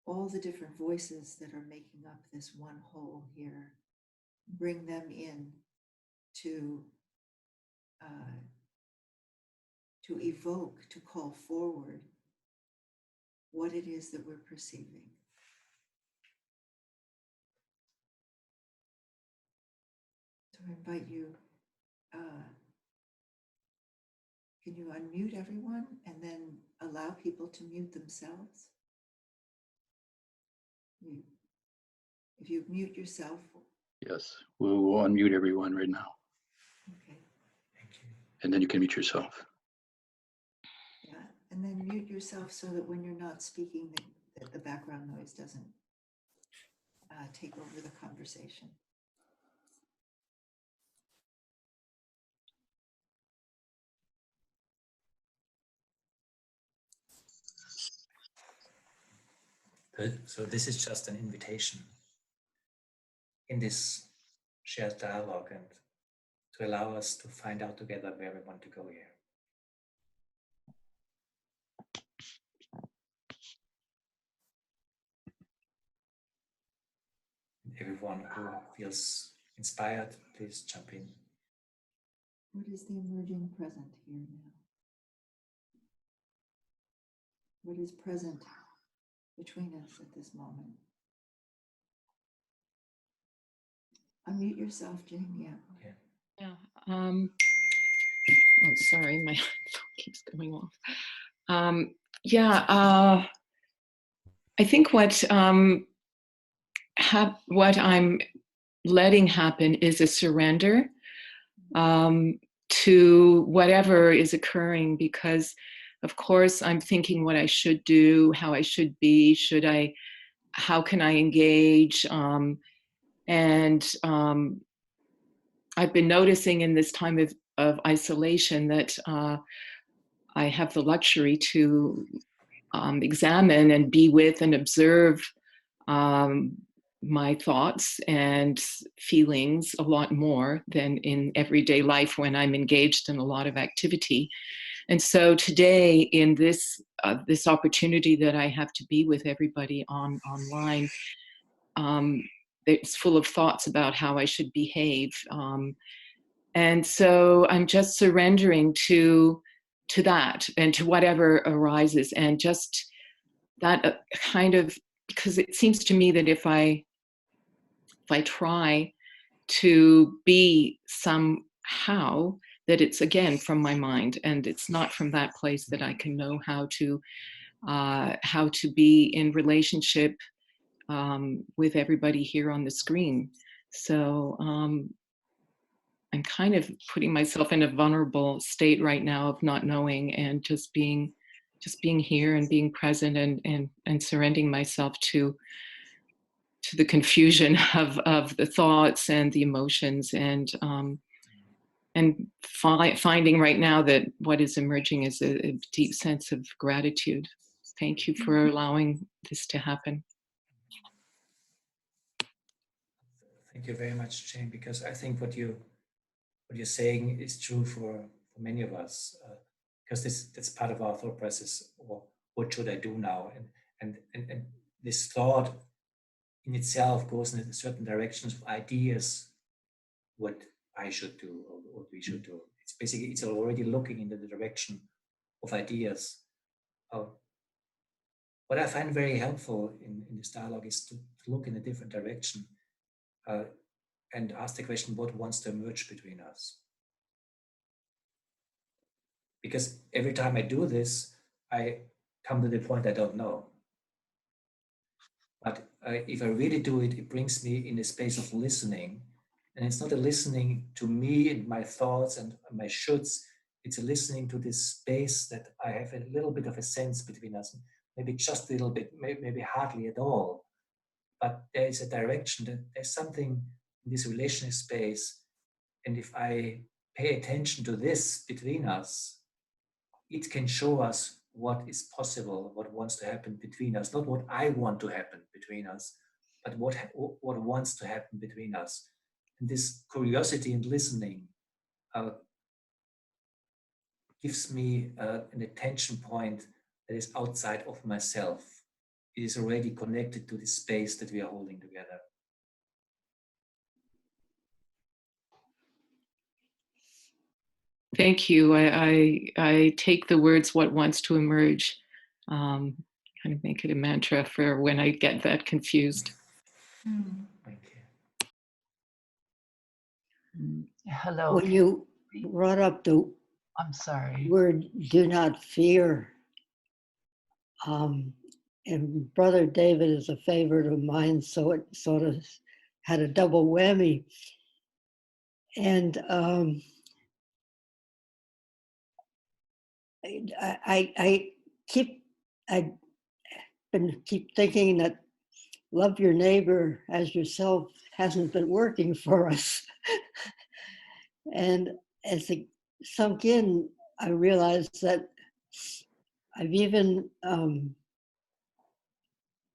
All the different voices that are making up this one whole here, bring them in to evoke, to call forward what it is that we're perceiving. So I invite you, can you unmute everyone and then allow people to mute themselves? If you mute yourself. Yes, we'll unmute everyone right now. Okay. Thank you. And then you can mute yourself. Yeah, and then mute yourself so that when you're not speaking, that the background noise doesn't take over the conversation. So this is just an invitation in this shared dialogue and to allow us to find out together where we want to go here. Everyone who feels inspired, please jump in. What is the emerging present here now? What is present between us at this moment? Unmute yourself, Jane. Yeah. Yeah. Oh, sorry, my phone keeps going off. I think what I'm letting happen is a surrender to whatever is occurring, because of course I'm thinking what I should do, how I should be, how can I engage, and I've been noticing in this time of isolation that I have the luxury to examine and be with and observe my thoughts and feelings a lot more than in everyday life when I'm engaged in a lot of activity. And so today, in this opportunity that I have to be with everybody online, it's full of thoughts about how I should behave. And so I'm just surrendering to that and to whatever arises, and just that kind of, because it seems to me that if I try to be somehow, that it's again from my mind, and it's not from that place that I can know how to be in relationship with everybody here on the screen. So I'm kind of putting myself in a vulnerable state right now of not knowing, and just being here and being present, and surrendering myself to the confusion of the thoughts and the emotions, and finding right now that what is emerging is a deep sense of gratitude. Thank you for allowing this to happen. Thank you very much, Jane, because I think what you're saying is true for many of us, because that's part of our thought process. Or what should I do now? And this thought in itself goes in a certain directions of ideas, what I should do or what we should do. It's basically, it's already looking in the direction of ideas. What I find very helpful in this dialogue is to look in a different direction and ask the question, what wants to emerge between us? Because every time I do this, I come to the point I don't know. But if I really do it, it brings me in a space of listening. And it's not a listening to me and my thoughts and my shoulds. It's a listening to this space that I have a little bit of a sense between us. Maybe just a little bit, maybe hardly at all. But there is a direction, that there's something in this relational space. And if I pay attention to this between us, it can show us what is possible, what wants to happen between us, not what I want to happen between us, but what wants to happen between us. And this curiosity and listening gives me an attention point that is outside of myself. It is already connected to the space that we are holding together. Thank you. I take the words "what wants to emerge," kind of make it a mantra for when I get that confused. Thank you. Hello. When you brought up the I'm sorry. word "do not fear," and Brother David is a favorite of mine, so it sort of had a double whammy. And I keep thinking that love your neighbor as yourself hasn't been working for us. And as it sunk in, I realized that I've even,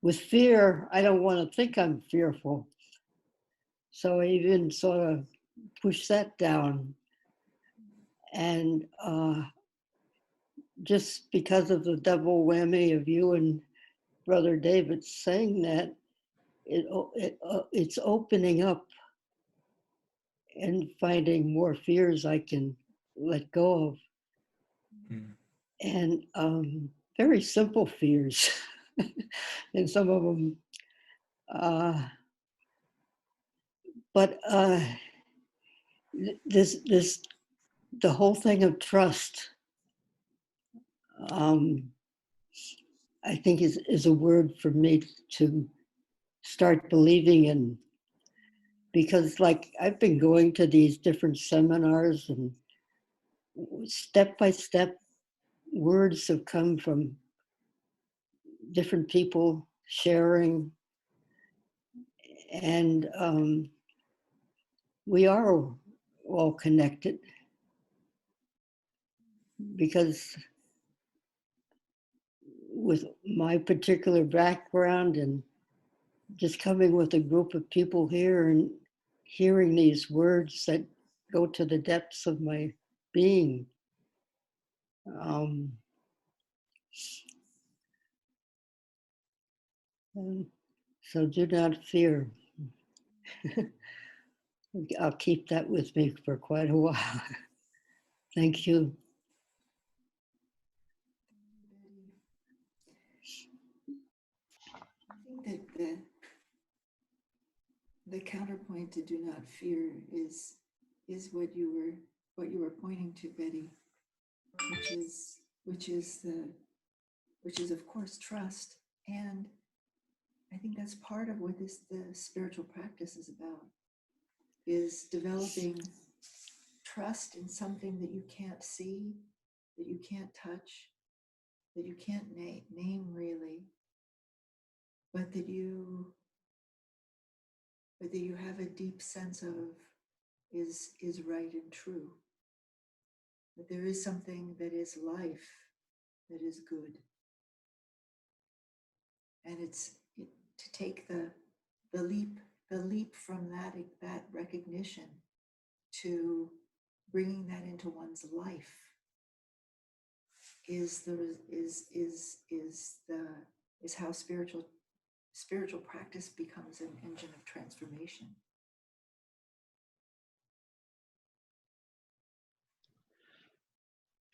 with fear, I don't want to think I'm fearful. So I even sort of push that down. And just because of the double whammy of you and Brother David saying that, it's opening up and finding more fears I can let go of. And very simple fears. And some of them, but the whole thing of trust, I think is a word for me to start believing in, because like I've been going to these different seminars and step by step words have come from different people sharing, and we are all connected, because with my particular background and just coming with a group of people here and hearing these words that go to the depths of my being, so do not fear. I'll keep that with me for quite a while. Thank you. I think that the counterpoint to "do not fear" is what you were pointing to, Betty, which is of course trust. And I think that's part of what the spiritual practice is about, is developing trust in something that you can't see, that you can't touch, that you can't name really, but that you have a deep sense of is right and true. That there is something that is life, that is good. And to take the leap from that recognition to bringing that into one's life is how spiritual spiritual practice becomes an engine of transformation.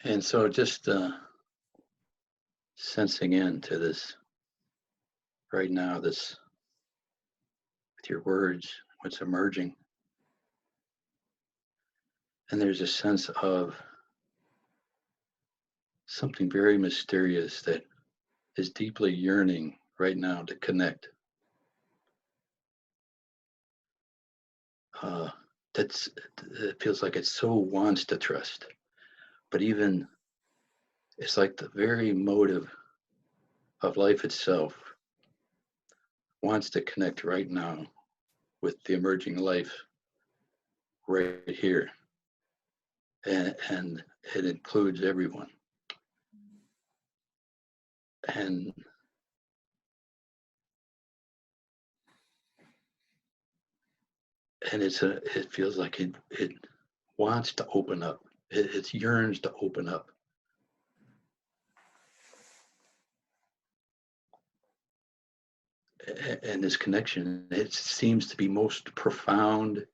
And so just sensing into this right now, this with your words, what's emerging. And there's a sense of something very mysterious that is deeply yearning right now to connect. It feels like it so wants to trust, but even it's like the very motive of life itself wants to connect right now with the emerging life right here. And it includes everyone. And it feels like it wants to open up. It yearns to open up. And this connection, it seems to be most profound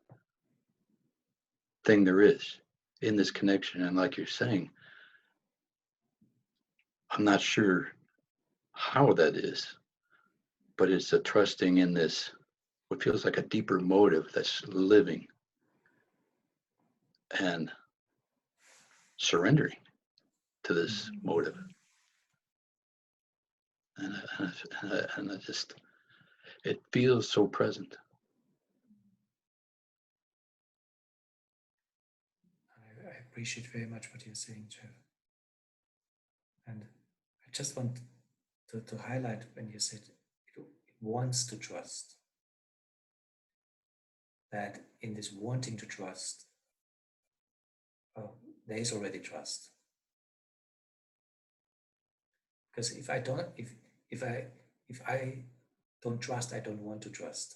thing there is in this connection. And like you're saying, I'm not sure how that is, but it's a trusting in this, what feels like a deeper motive that's living and surrendering to this motive. And I just, it feels so present. I appreciate very much what you're saying, Jeff. And I just want to highlight when you said it wants to trust, that in this wanting to trust, there is already trust. Because if I don't trust, I don't want to trust.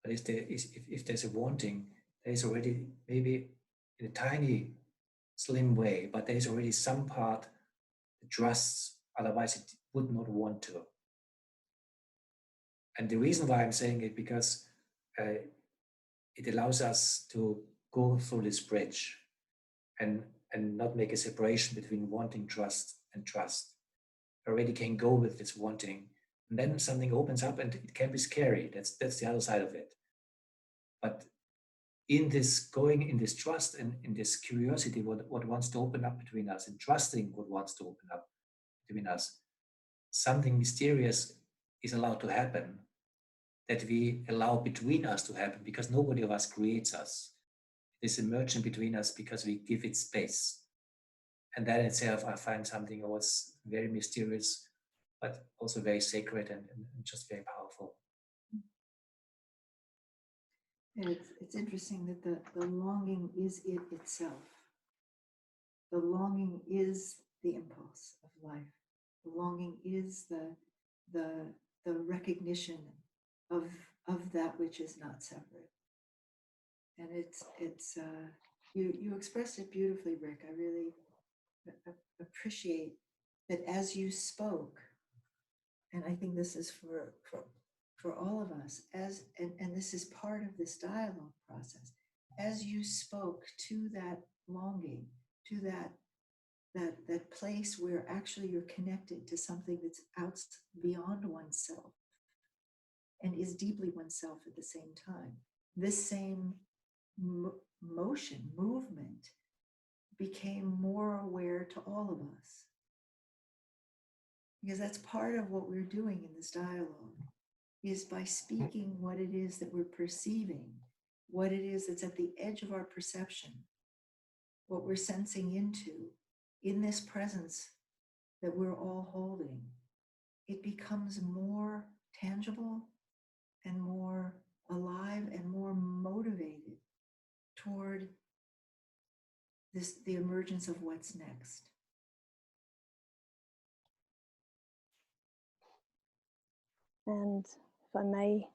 But if there's a wanting, there is already, maybe in a tiny, slim way, but there is already some part that trusts, otherwise it would not want to. And the reason why I'm saying it, because it allows us to go through this bridge and not make a separation between wanting trust and trust. I already can go with this wanting, and then something opens up and it can be scary. That's the other side of it. But in this going in this trust and in this curiosity, what wants to open up between us, and trusting what wants to open up between us, something mysterious is allowed to happen, that we allow between us to happen, because nobody of us creates us. It is emergent between us because we give it space. And that in itself, I find something always very mysterious, but also very sacred and just very powerful. And it's interesting that the longing is it itself. The longing is the impulse of life. The longing is the recognition of that which is not separate. And it's you expressed it beautifully, Rick. I really appreciate that as you spoke, and I think this is for all of us, and this is part of this dialogue process, as you spoke to that longing, to that place where actually you're connected to something that's out beyond oneself and is deeply oneself at the same time. This same movement became more aware to all of us. Because that's part of what we're doing in this dialogue, is by speaking what it is that we're perceiving, what it is that's at the edge of our perception, what we're sensing into in this presence that we're all holding. It becomes more tangible and more alive and more motivated toward the emergence of what's next. And if I may,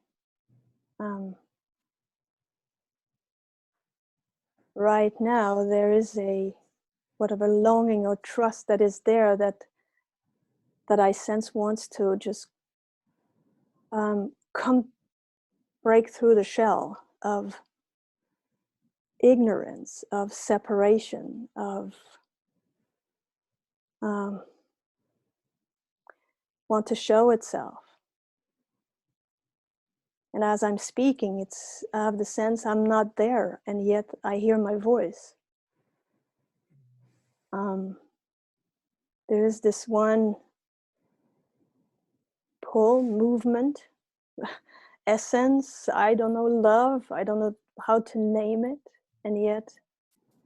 right now there is a whatever longing or trust that is there that I sense wants to just break through the shell of ignorance, of separation, of want to show itself. And as I'm speaking, I have the sense I'm not there, and yet I hear my voice. There is this one pull, movement, essence, I don't know, love, I don't know how to name it, and yet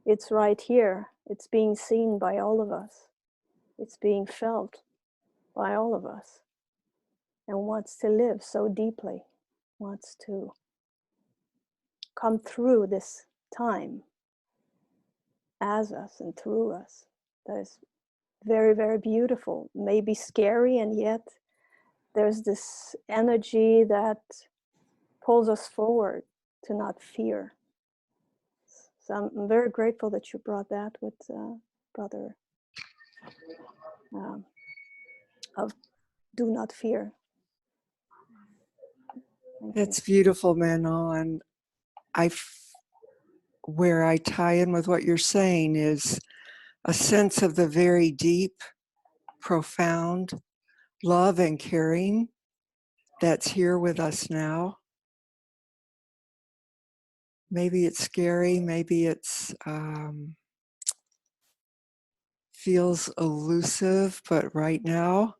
it's right here. It's being seen by all of us. It's being felt by all of us, and wants to live so deeply, wants to come through this time as us and through us. That is very, very beautiful, maybe scary, and yet there's this energy that pulls us forward to not fear. So I'm very grateful that you brought that with Brother of do not fear. That's beautiful, Manon. And where I tie in with what you're saying is a sense of the very deep, profound love and caring that's here with us now. Maybe it's scary, maybe it's feels elusive, but right now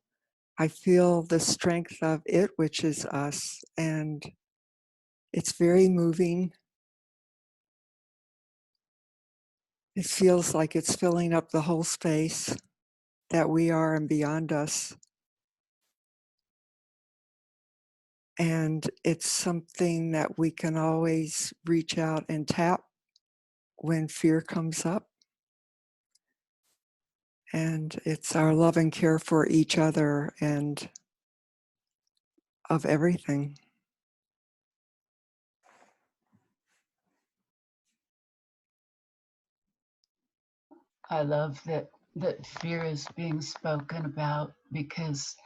I feel the strength of it, which is us, and it's very moving. It feels like it's filling up the whole space that we are and beyond us. And it's something that we can always reach out and tap when fear comes up. And it's our love and care for each other and of everything. I love that fear is being spoken about, because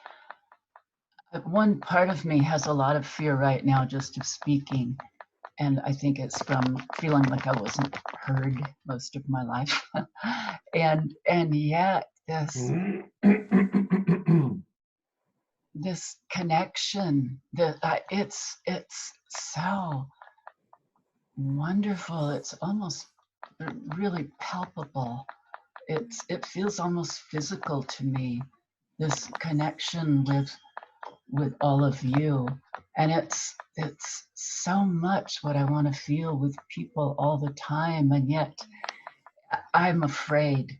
one part of me has a lot of fear right now just of speaking. And I think it's from feeling like I wasn't heard most of my life. and yet this connection, it's so wonderful. It's almost really palpable. It feels almost physical to me, this connection with all of you. And it's so much what I want to feel with people all the time. And yet I'm afraid,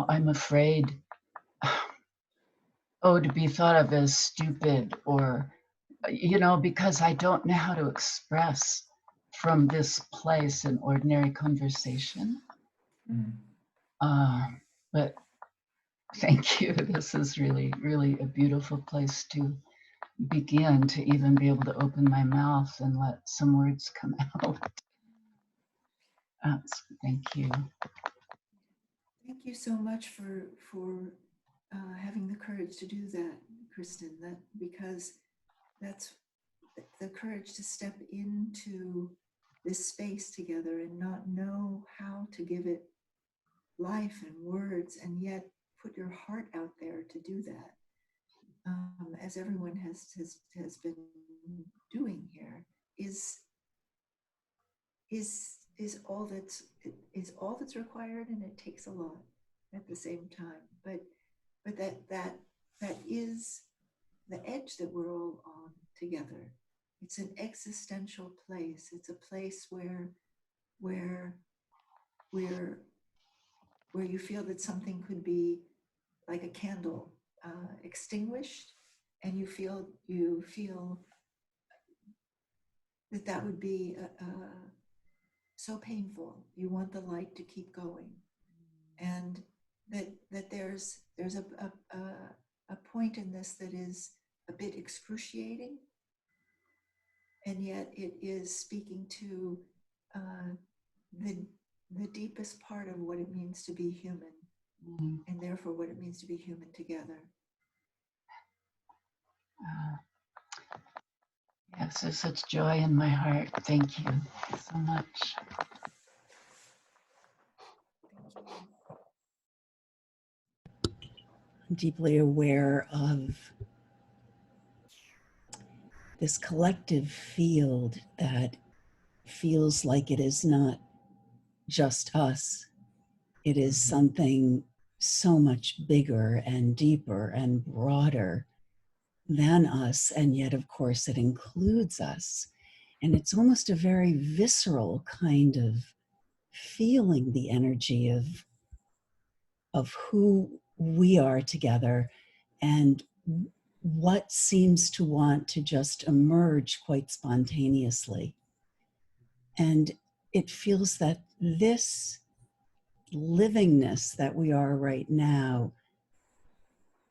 I'm afraid, to be thought of as stupid, or, because I don't know how to express from this place in ordinary conversation. But thank you. This is really, really a beautiful place to begin, to even be able to open my mouth and let some words come out. Thank you. Thank you so much for having the courage to do that, Kristen. Because that's the courage to step into this space together and not know how to give it life and words, and yet put your heart out there to do that, as everyone has been doing here, is all that's required, and it takes a lot at the same time. But that is the edge that we're all on together. It's an existential place. It's a place where you feel that something could be like a candle extinguished, and you feel that would be so painful. You want the light to keep going, and that there's a point in this that is a bit excruciating, and yet it is speaking to the deepest part of what it means to be human, and therefore what it means to be human together. Yes, there's such joy in my heart. Thank you so much. I'm deeply aware of this collective field that feels like it is not just us. It is something so much bigger and deeper and broader than us. And yet, of course, it includes us. And it's almost a very visceral kind of feeling the energy of who we are together and what seems to want to just emerge quite spontaneously. And it feels that this livingness that we are right now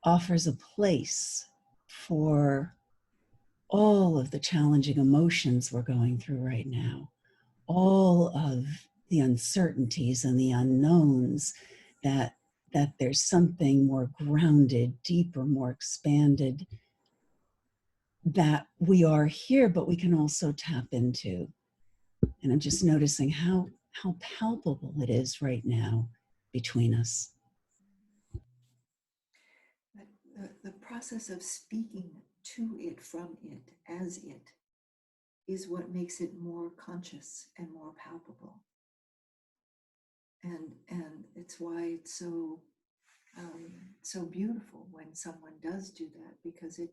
offers a place for all of the challenging emotions we're going through right now, all of the uncertainties and the unknowns, that there's something more grounded, deeper, more expanded, that we are here, but we can also tap into. And I'm just noticing how palpable it is right now between us. The process of speaking to it, from it, as it, is what makes it more conscious and more palpable. And it's why it's so beautiful when someone does do that, because it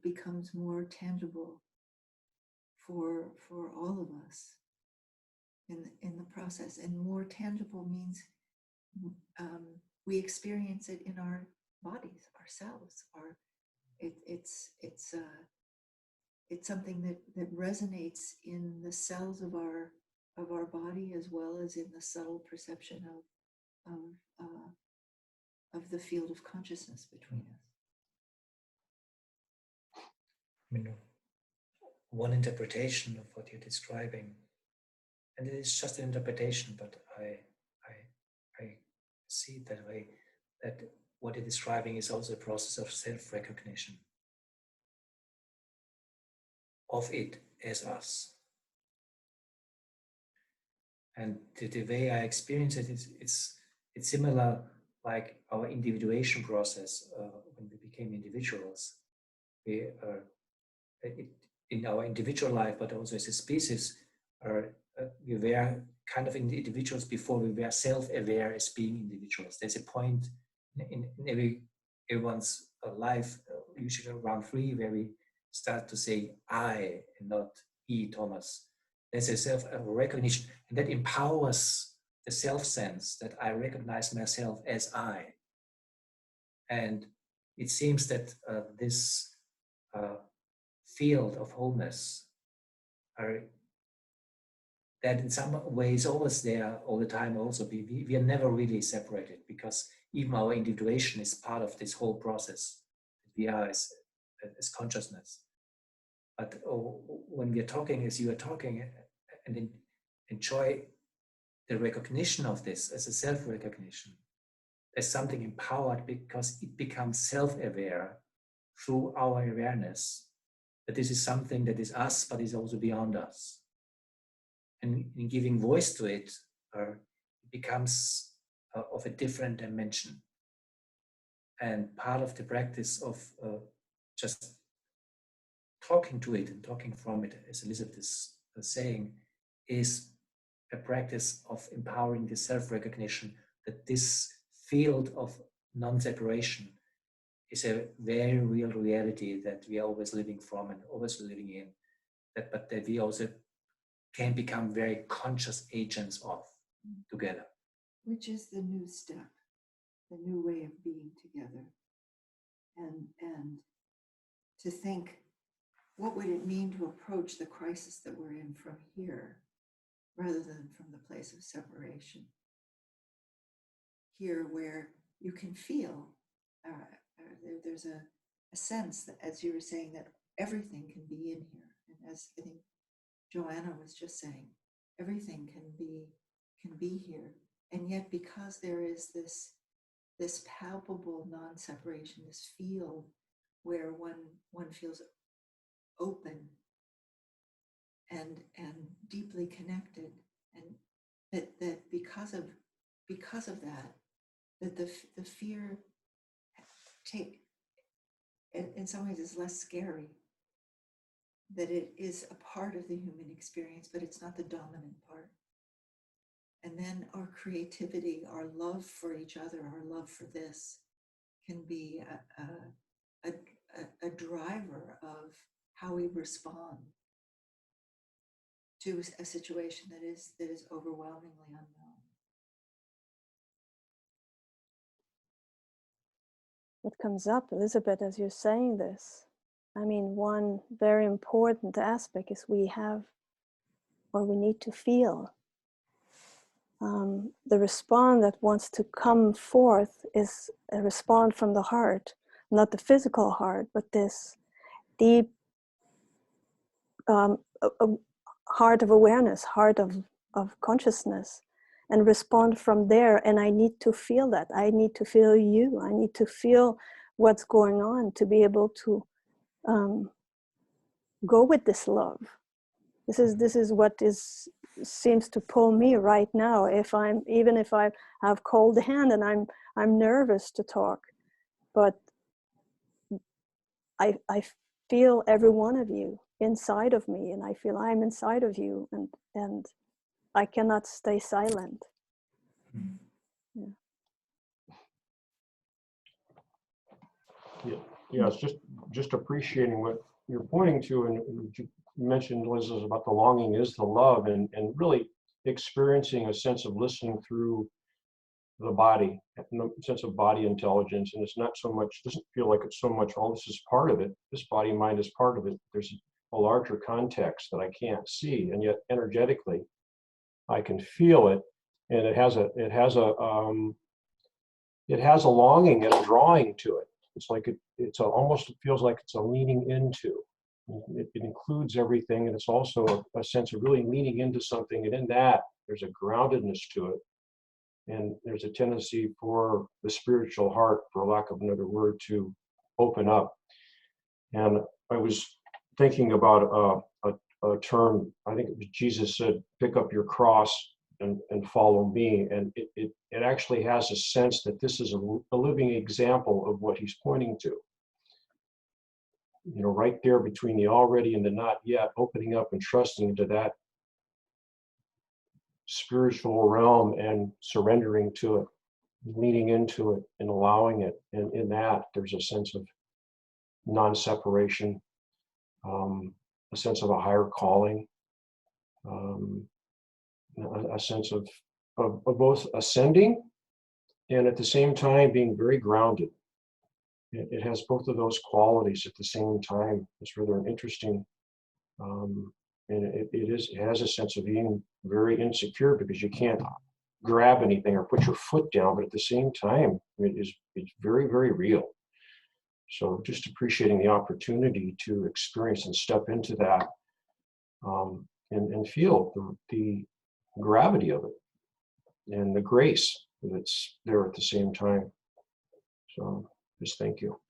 becomes more tangible for all of us in the process. And more tangible means we experience it in our bodies, ourselves. It's something that resonates in the cells of our body, as well as in the subtle perception of the field of consciousness between us. I mean, one interpretation of what you're describing, and it is just an interpretation, but I see it that way, that what you're describing is also a process of self-recognition of it as us. And the way I experience it is it's similar like our individuation process when we became individuals. We in our individual life, but also as a species, we were kind of individuals before we were self-aware as being individuals. There's a point in everyone's life, usually around 3, where we start to say I and not he, Thomas. There's a self-recognition, and that empowers the self-sense that I recognize myself as I. And it seems that this field of wholeness that in some ways always there all the time also. We are never really separated, because even our individuation is part of this whole process. We are as consciousness. But when we are talking, as you are talking, and enjoy the recognition of this as a self-recognition, as something empowered, because it becomes self-aware through our awareness that this is something that is us, but is also beyond us. And in giving voice to it, it becomes of a different dimension. And part of the practice of just talking to it and talking from it, as Elizabeth is saying, is a practice of empowering the self-recognition that this field of non-separation is a very real reality that we are always living from and always living in, but that we also can become very conscious agents of together. Which is the new step, the new way of being together. And to think, what would it mean to approach the crisis that we're in from here, rather than from the place of separation? Here, where you can feel, there's a sense that, as you were saying, that everything can be in here. And as I think Joanna was just saying, everything can be here. And yet, because there is this palpable non-separation, this field where one feels open and deeply connected, and that because of that, that the fear in some ways is less scary, that it is a part of the human experience, but it's not the dominant part. And then our creativity, our love for each other, our love for this can be a driver of how we respond to a situation that is overwhelmingly unknown. What comes up, Elizabeth, as you're saying this, I mean, one very important aspect is we need to feel. The response that wants to come forth is a response from the heart, not the physical heart, but this deep heart of awareness, heart of consciousness, and respond from there. And I need to feel that. I need to feel you. I need to feel what's going on to be able to go with this love. This is what seems to pull me right now. Even if I have cold hand and I'm nervous to talk, but I feel every one of you inside of me, and I feel I'm inside of you, and I cannot stay silent. Yeah. Yeah, it's just appreciating what you're pointing to, and you mentioned, Liz, about the longing is the love, and really experiencing a sense of listening through the body, a sense of body intelligence. And it's not so much, doesn't feel like it's so much, oh, this is part of it, this body mind is part of it. There's a larger context that I can't see, and yet energetically I can feel it, and it has a longing and a drawing to it. It's like almost feels like it's a leaning into. It includes everything, and it's also a sense of really leaning into something, and in that there's a groundedness to it, and there's a tendency for the spiritual heart, for lack of another word, to open up. And I was thinking about a term, I think it was Jesus said, pick up your cross and follow me. And it actually has a sense that this is a living example of what he's pointing to. You know, right there between the already and the not yet, opening up and trusting into that spiritual realm and surrendering to it, leaning into it and allowing it. And in that, there's a sense of non-separation, a sense of a higher calling, a sense of both ascending and at the same time being very grounded. It has both of those qualities at the same time. It's rather interesting. And it has a sense of being very insecure because you can't grab anything or put your foot down, but at the same time, it's very, very real. So just appreciating the opportunity to experience and step into that, and feel the gravity of it and the grace that's there at the same time. So just thank you.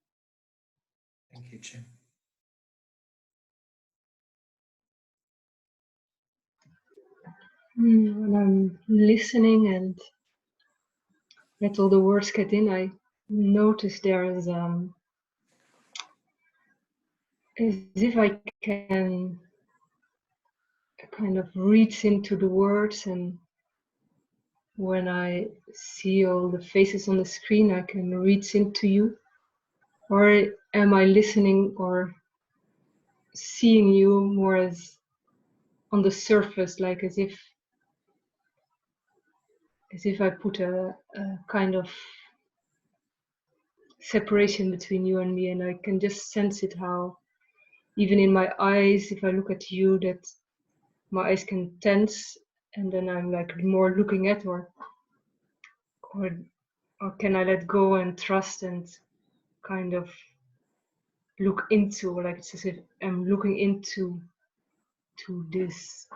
Thank you, Jim. When I'm listening and let all the words get in, I notice there is as if I can kind of reach into the words, and when I see all the faces on the screen, I can reach into you. Or am I listening or seeing you more as on the surface, like as if I put a kind of separation between you and me, and I can just sense it, how even in my eyes, if I look at you, that my eyes can tense, and then I'm like more looking at, or can I let go and trust and kind of look into, like it's as if I'm looking into this,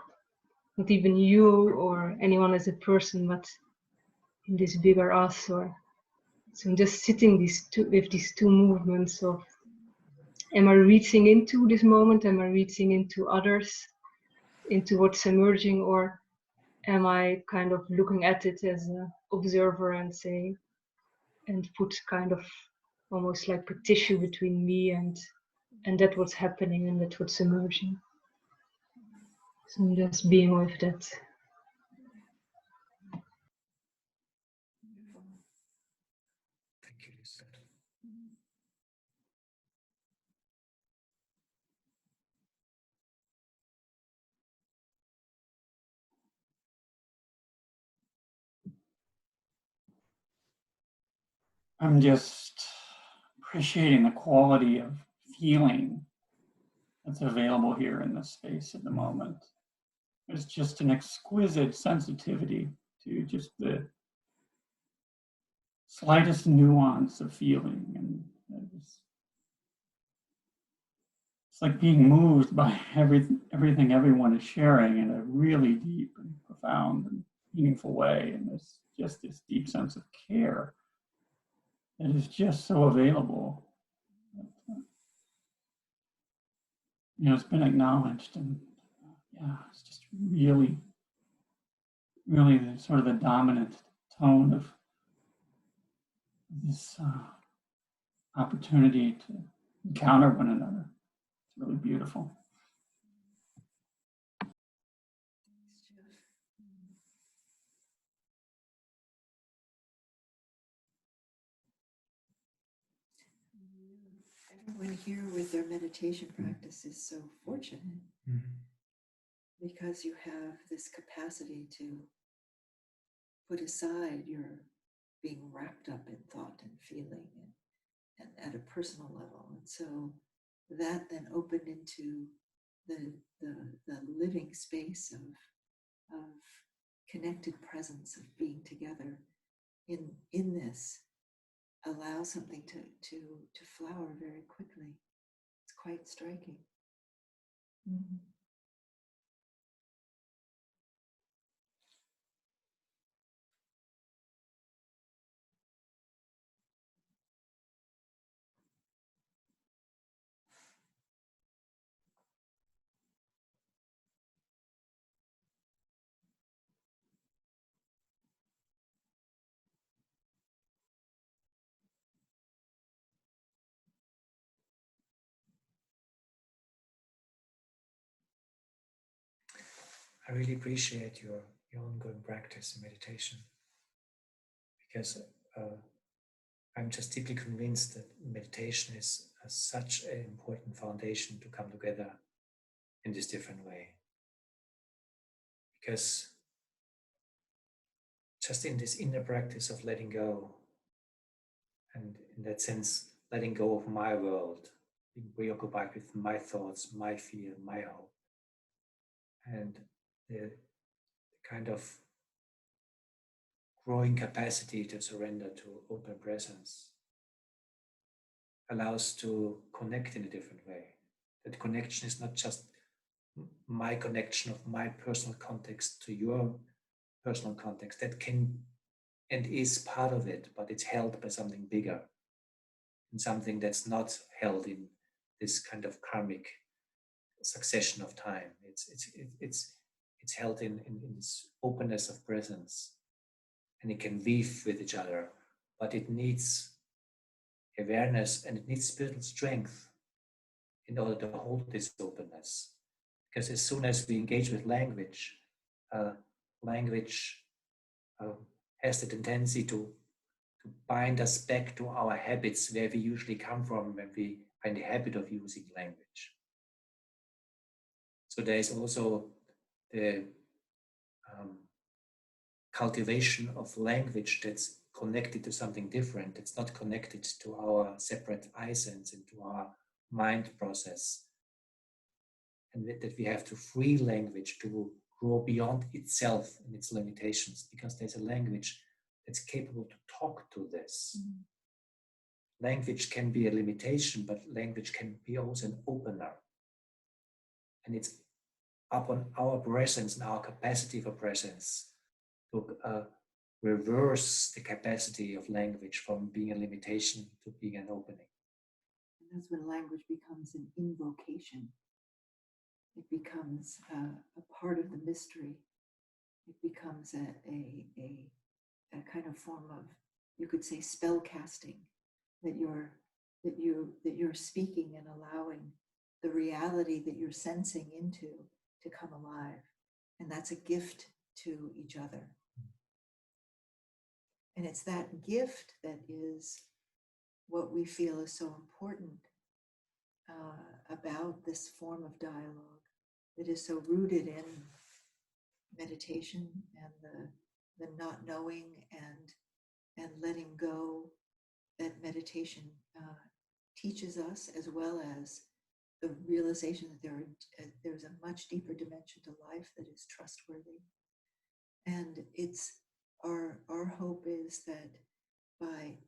not even you or anyone as a person, but in this bigger us. Or so I'm just sitting with these two movements of, am I reaching into this moment? Am I reaching into others? into what's emerging, or am I kind of looking at it as an observer and put kind of almost like a tissue between me and that what's happening and that what's emerging. So I'm just being with that. Thank you, Lisa. I'm just appreciating the quality of feeling that's available here in this space at the moment. There's just an exquisite sensitivity to just the slightest nuance of feeling. And it's like being moved by everything everyone is sharing in a really deep and profound and meaningful way. And there's just this deep sense of care that is just so available. You know, it's been acknowledged, and yeah, it's just really the sort of the dominant tone of this opportunity to encounter one another. It's really beautiful. Everyone here with their meditation practice is so fortunate because you have this capacity to put aside your being wrapped up in thought and feeling and at a personal level. And so that then opened into the living space of connected presence, of being together in this, allow something to flower very quickly. It's quite striking. Mm-hmm. I really appreciate your ongoing practice in meditation, because I'm just deeply convinced that meditation is such an important foundation to come together in this different way. Because just in this inner practice of letting go, and in that sense, letting go of my world, being preoccupied with my thoughts, my fear, my hope, and the kind of growing capacity to surrender to open presence allows to connect in a different way. That connection is not just my connection of my personal context to your personal context. That can and is part of it, but it's held by something bigger, and something that's not held in this kind of karmic succession of time. It's held in this openness of presence, and it can weave with each other, but it needs awareness and it needs spiritual strength in order to hold this openness. Because as soon as we engage with language, language has the tendency to bind us back to our habits, where we usually come from when we are in the habit of using language. So there is also the cultivation of language that's connected to something different. It's not connected to our separate I sense and to our mind process. And that we have to free language to grow beyond itself and its limitations, because there's a language that's capable to talk to this. Mm-hmm. Language can be a limitation, but language can be also an opener. And it's upon our presence and our capacity for presence to reverse the capacity of language from being a limitation to being an opening. And that's when language becomes an invocation. It becomes a part of the mystery. It becomes a kind of form of, you could say, spell casting, that you're speaking and allowing the reality that you're sensing into to come alive. And that's a gift to each other. And it's that gift that is what we feel is so important about this form of dialogue that is so rooted in meditation and the not knowing and letting go that meditation teaches us, as well as the realization that there's a much deeper dimension to life that is trustworthy. And it's our hope is that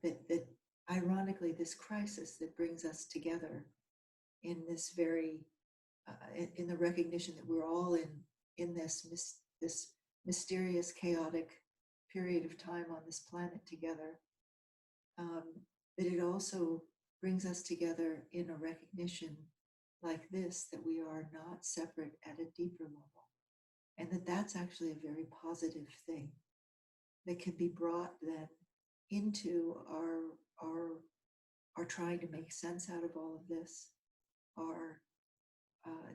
that ironically, this crisis that brings us together in this very in the recognition that we're all in this mysterious, chaotic period of time on this planet together, that it also brings us together in a recognition like this, that we are not separate at a deeper level, and that's actually a very positive thing that can be brought then into our trying to make sense out of all of this, our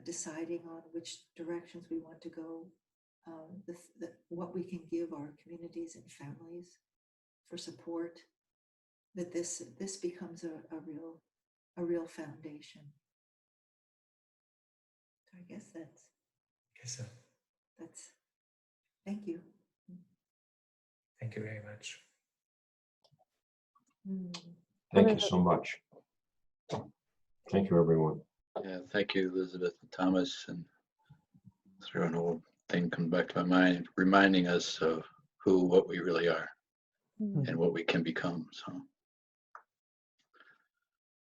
deciding on which directions we want to go, what we can give our communities and families for support, that this becomes a real foundation. So I guess that's thank you. Thank you very much. Thank you so much. Thank you, everyone. Yeah, thank you, Elizabeth and Thomas. And through an old thing come back to my mind, reminding us of what we really are and what we can become. So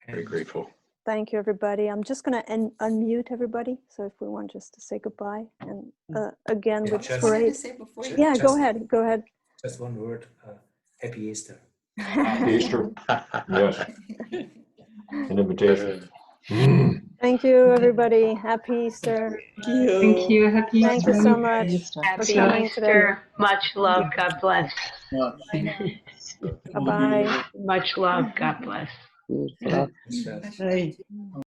very grateful. Thank you, everybody. I'm just going to unmute everybody. So if we want just to say goodbye, and again, Yeah, with just- parade. Yeah, go ahead. Go ahead. Just one word. Happy Easter. Easter. Yes. An invitation. Thank you, everybody. Happy Easter. Thank you. Happy Thank you Easter. so much for Happy coming today. Easter. Much love. God bless. Bye-bye. Much love. God bless. Hey.